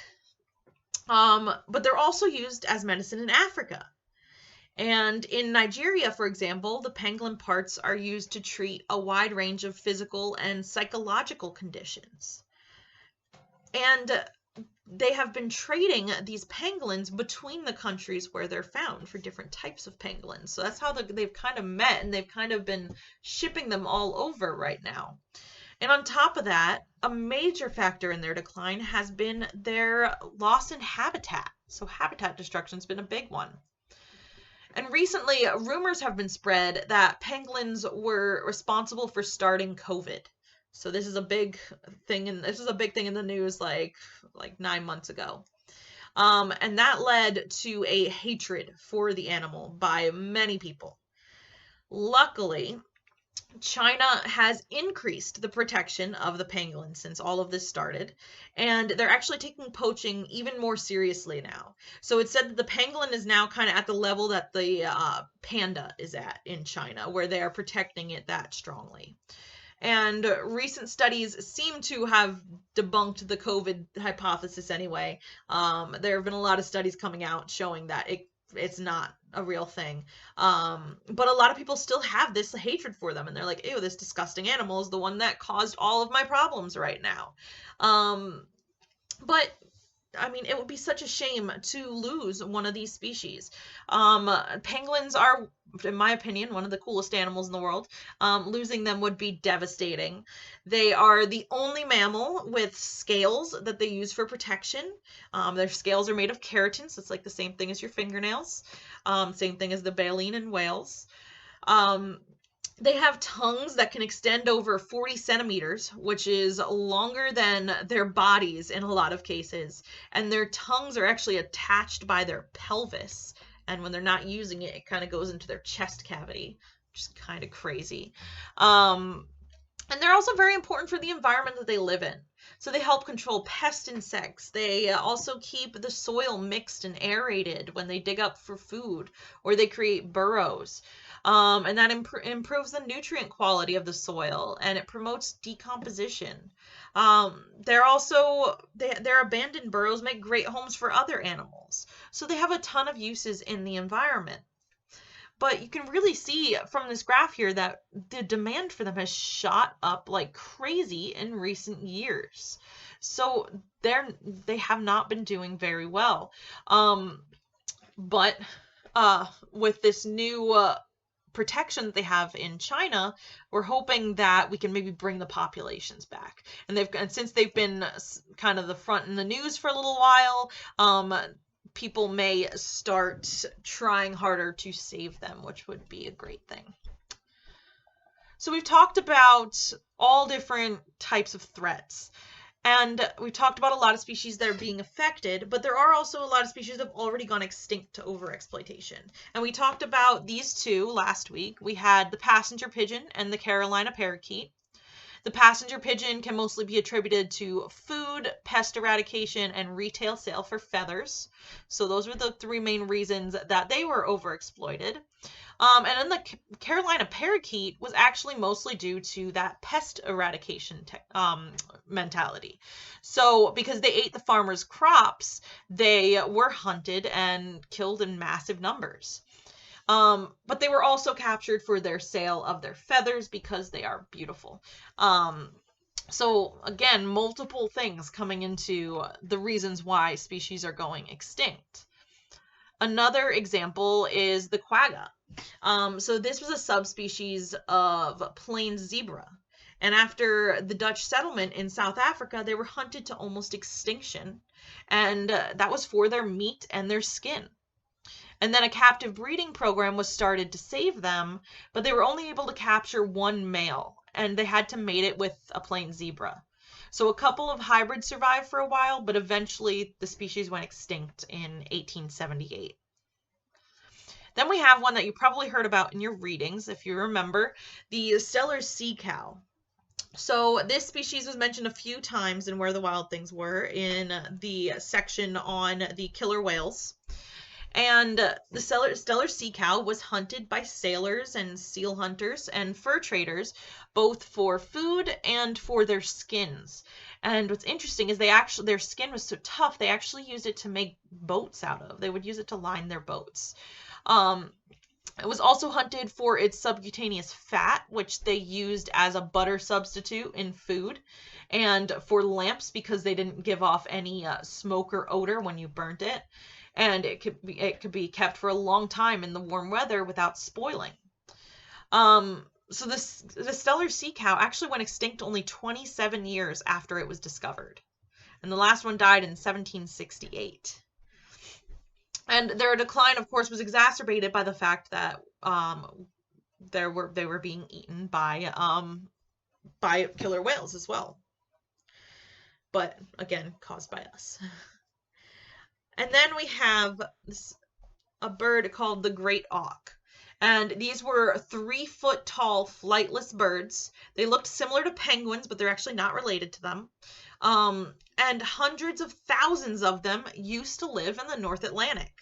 But they're also used as medicine in Africa. And in Nigeria, for example, the pangolin parts are used to treat a wide range of physical and psychological conditions. And they have been trading these pangolins between the countries where they're found for different types of pangolins. So that's how they've kind of met, and they've kind of been shipping them all over right now. And on top of that, a major factor in their decline has been their loss in habitat. So habitat destruction has been a big one. And recently, rumors have been spread that pangolins were responsible for starting COVID. So this is a big thing, and this is a big thing in the news like 9 months ago. And that led to a hatred for the animal by many people. Luckily, China has increased the protection of the pangolin since all of this started, and they're actually taking poaching even more seriously now. So it's said that the pangolin is now kind of at the level that the panda is at in China, where they are protecting it that strongly. And recent studies seem to have debunked the COVID hypothesis anyway. There have been a lot of studies coming out showing that it's not a real thing. But a lot of people still have this hatred for them, and they're like, ew, this disgusting animal is the one that caused all of my problems right now. But I mean, it would be such a shame to lose one of these species. Pangolins are, in my opinion, one of the coolest animals in the world. Losing them would be devastating. They are the only mammal with scales that they use for protection. Their scales are made of keratin, so it's like the same thing as your fingernails. Same thing as the baleen in whales. They have tongues that can extend over 40 centimeters, which is longer than their bodies in a lot of cases. And their tongues are actually attached by their pelvis. And when they're not using it, it kind of goes into their chest cavity, which is kind of crazy. And they're also very important for the environment that they live in. So they help control pest insects. They also keep the soil mixed and aerated when they dig up for food, or they create burrows. And that improves the nutrient quality of the soil, and it promotes decomposition. They're also their abandoned burrows make great homes for other animals. So they have a ton of uses in the environment. But you can really see from this graph here that the demand for them has shot up like crazy in recent years. So they have not been doing very well. But with this new protection that they have in China, we're hoping that we can maybe bring the populations back. And since they've been kind of the front in the news for a little while, people may start trying harder to save them, which would be a great thing. So we've talked about all different types of threats. And we've talked about a lot of species that are being affected, but there are also a lot of species that have already gone extinct to overexploitation. And we talked about these two last week. We had the passenger pigeon and the Carolina parakeet. The passenger pigeon can mostly be attributed to food, pest eradication, and retail sale for feathers. So those were the three main reasons that they were overexploited. And then the Carolina parakeet was actually mostly due to that pest eradication mentality. So because they ate the farmers' crops, they were hunted and killed in massive numbers. But they were also captured for their sale of their feathers because they are beautiful. So again, multiple things coming into the reasons why species are going extinct. Another example is the quagga. So this was a subspecies of plains zebra. And after the Dutch settlement in South Africa, they were hunted to almost extinction. And that was for their meat and their skin. And then a captive breeding program was started to save them, but they were only able to capture one male, and they had to mate it with a plain zebra. So a couple of hybrids survived for a while, but eventually the species went extinct in 1878. Then we have one that you probably heard about in your readings, if you remember, the Steller's sea cow. So this species was mentioned a few times in Where the Wild Things Were in the section on the killer whales. And the Steller sea cow was hunted by sailors and seal hunters and fur traders, both for food and for their skins. And what's interesting is their skin was so tough, they actually used it to make boats out of. They would use it to line their boats. Um, it was also hunted for its subcutaneous fat, which they used as a butter substitute in food, and for lamps because they didn't give off any smoke or odor when you burnt it, and it could be kept for a long time in the warm weather without spoiling. So the Steller sea cow actually went extinct only 27 years after it was discovered, and the last one died in 1768. And their decline, of course, was exacerbated by the fact that they were being eaten by killer whales as well, but again caused by us. And then we have a bird called the great auk. And these were 3-foot tall flightless birds. They looked similar to penguins, but they're actually not related to them. And hundreds of thousands of them used to live in the North Atlantic.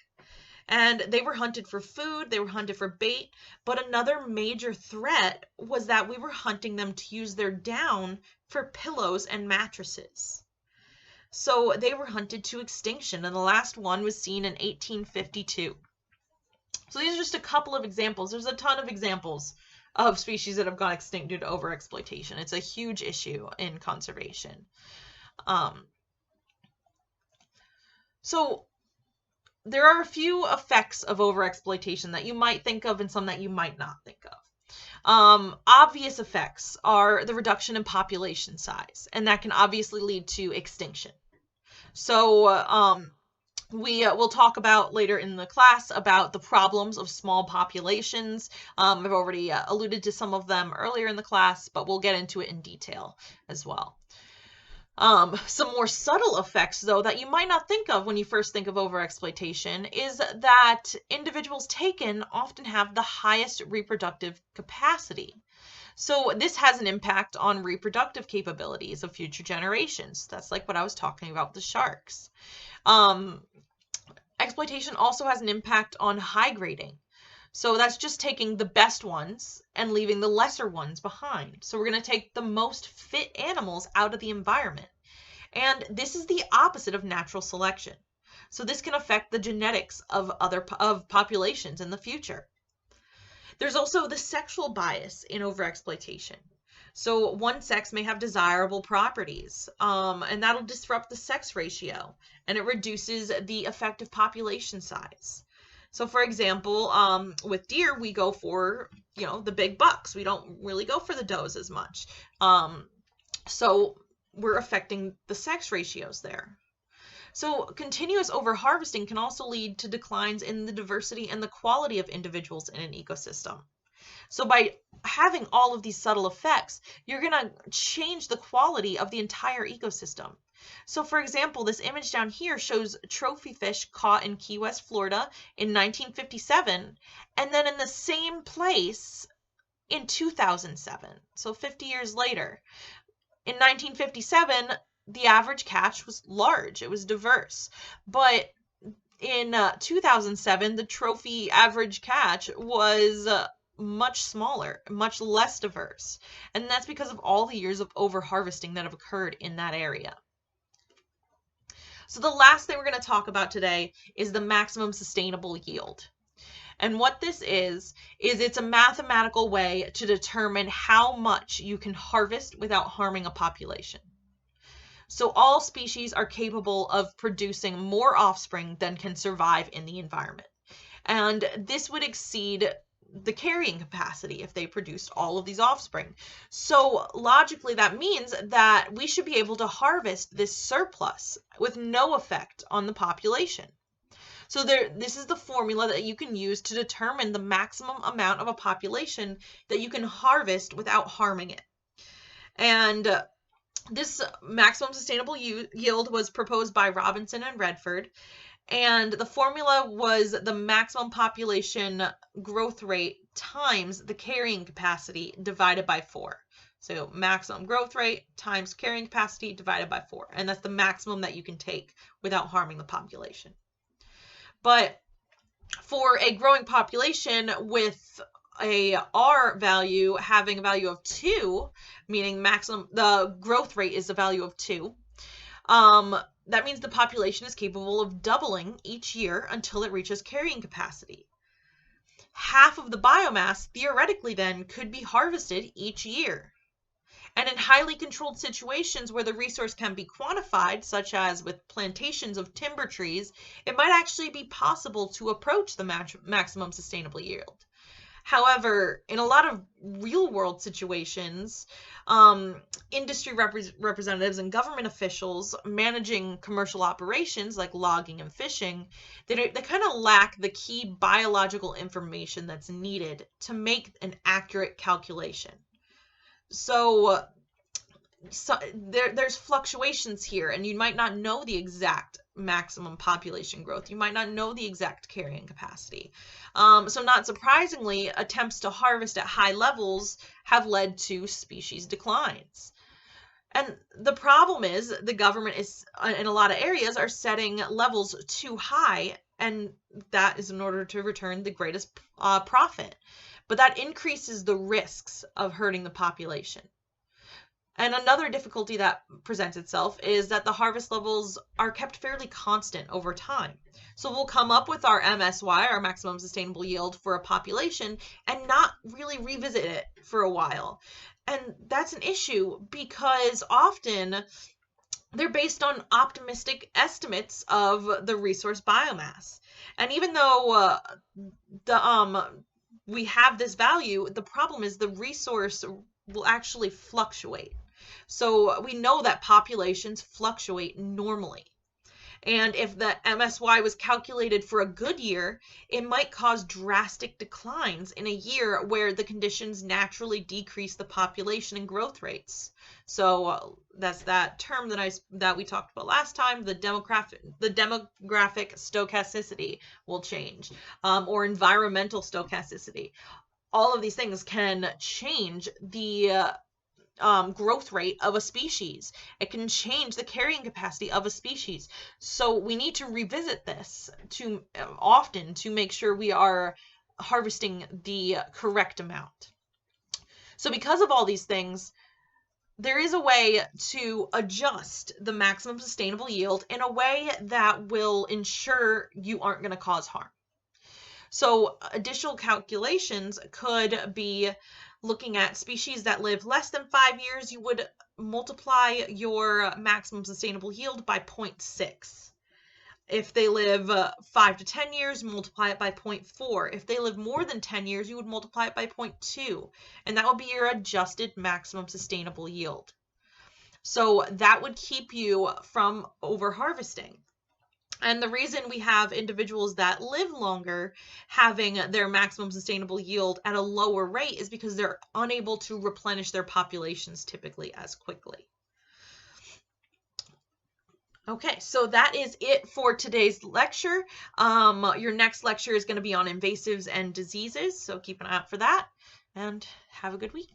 And they were hunted for food, they were hunted for bait, but another major threat was that we were hunting them to use their down for pillows and mattresses. So they were hunted to extinction, and the last one was seen in 1852. So these are just a couple of examples. There's a ton of examples of species that have gone extinct due to overexploitation. It's a huge issue in conservation. So there are a few effects of overexploitation that you might think of and some that you might not think of. Obvious effects are the reduction in population size, and that can obviously lead to extinction. So we'll talk about later in the class about the problems of small populations. I've already alluded to some of them earlier in the class, but we'll get into it in detail as well. Some more subtle effects, though, that you might not think of when you first think of overexploitation is that individuals taken often have the highest reproductive capacity. So this has an impact on reproductive capabilities of future generations. That's like what I was talking about with the sharks. Exploitation also has an impact on high grading. So that's just taking the best ones and leaving the lesser ones behind. So we're going to take the most fit animals out of the environment. And this is the opposite of natural selection. So this can affect the genetics of populations in the future. There's also the sexual bias in overexploitation. So one sex may have desirable properties, and that'll disrupt the sex ratio, and it reduces the effective population size. So for example, with deer, we go for, the big bucks. We don't really go for the does as much. So we're affecting the sex ratios there. So continuous overharvesting can also lead to declines in the diversity and the quality of individuals in an ecosystem. So by having all of these subtle effects, you're going to change the quality of the entire ecosystem. So for example, this image down here shows trophy fish caught in Key West, Florida in 1957, and then in the same place in 2007, so 50 years later. In 1957, the average catch was large, it was diverse, but in 2007, the trophy average catch was much smaller, much less diverse, and that's because of all the years of overharvesting that have occurred in that area. So the last thing we're going to talk about today is the maximum sustainable yield. And what this is it's a mathematical way to determine how much you can harvest without harming a population. So all species are capable of producing more offspring than can survive in the environment. And this would exceed the carrying capacity if they produced all of these offspring. So logically, that means that we should be able to harvest this surplus with no effect on the population. So this is the formula that you can use to determine the maximum amount of a population that you can harvest without harming it. And this maximum sustainable yield was proposed by Robinson and Redford. And the formula was the maximum population growth rate times the carrying capacity divided by 4. So maximum growth rate times carrying capacity divided by 4. And that's the maximum that you can take without harming the population. But For a growing population with a R value having a value of 2, meaning maximum the growth rate is a value of 2, that means the population is capable of doubling each year until it reaches carrying capacity. Half of the biomass theoretically then could be harvested each year. And in highly controlled situations where the resource can be quantified, such as with plantations of timber trees, it might actually be possible to approach the maximum sustainable yield. However, in a lot of real world situations, industry representatives and government officials managing commercial operations like logging and fishing, they kind of lack the key biological information that's needed to make an accurate calculation. So there's fluctuations here, and you might not know the exact maximum population growth. You might not know the exact carrying capacity. So not surprisingly, attempts to harvest at high levels have led to species declines. And the problem is the government is, in a lot of areas, are setting levels too high, and that is in order to return the greatest profit. But that increases the risks of hurting the population. And another difficulty that presents itself is that the harvest levels are kept fairly constant over time. So we'll come up with our MSY, our maximum sustainable yield for a population, and not really revisit it for a while. And that's an issue because often they're based on optimistic estimates of the resource biomass. And even though we have this value, the problem is the resource will actually fluctuate. So we know that populations fluctuate normally. And if the MSY was calculated for a good year, it might cause drastic declines in a year where the conditions naturally decrease the population and growth rates. So that's that term that we talked about last time. The demographic stochasticity will change, or environmental stochasticity. All of these things can change the growth rate of a species. It can change the carrying capacity of a species. So we need to revisit this often to make sure we are harvesting the correct amount. So because of all these things, there is a way to adjust the maximum sustainable yield in a way that will ensure you aren't going to cause harm. So additional calculations could be looking at species that live less than 5 years. You would multiply your maximum sustainable yield by 0.6. If they live 5 to 10 years, multiply it by 0.4. If they live more than 10 years, you would multiply it by 0.2. And that would be your adjusted maximum sustainable yield. So that would keep you from over-harvesting. And the reason we have individuals that live longer having their maximum sustainable yield at a lower rate is because they're unable to replenish their populations typically as quickly. Okay, so that is it for today's lecture. Your next lecture is going to be on invasives and diseases, so keep an eye out for that, and have a good week.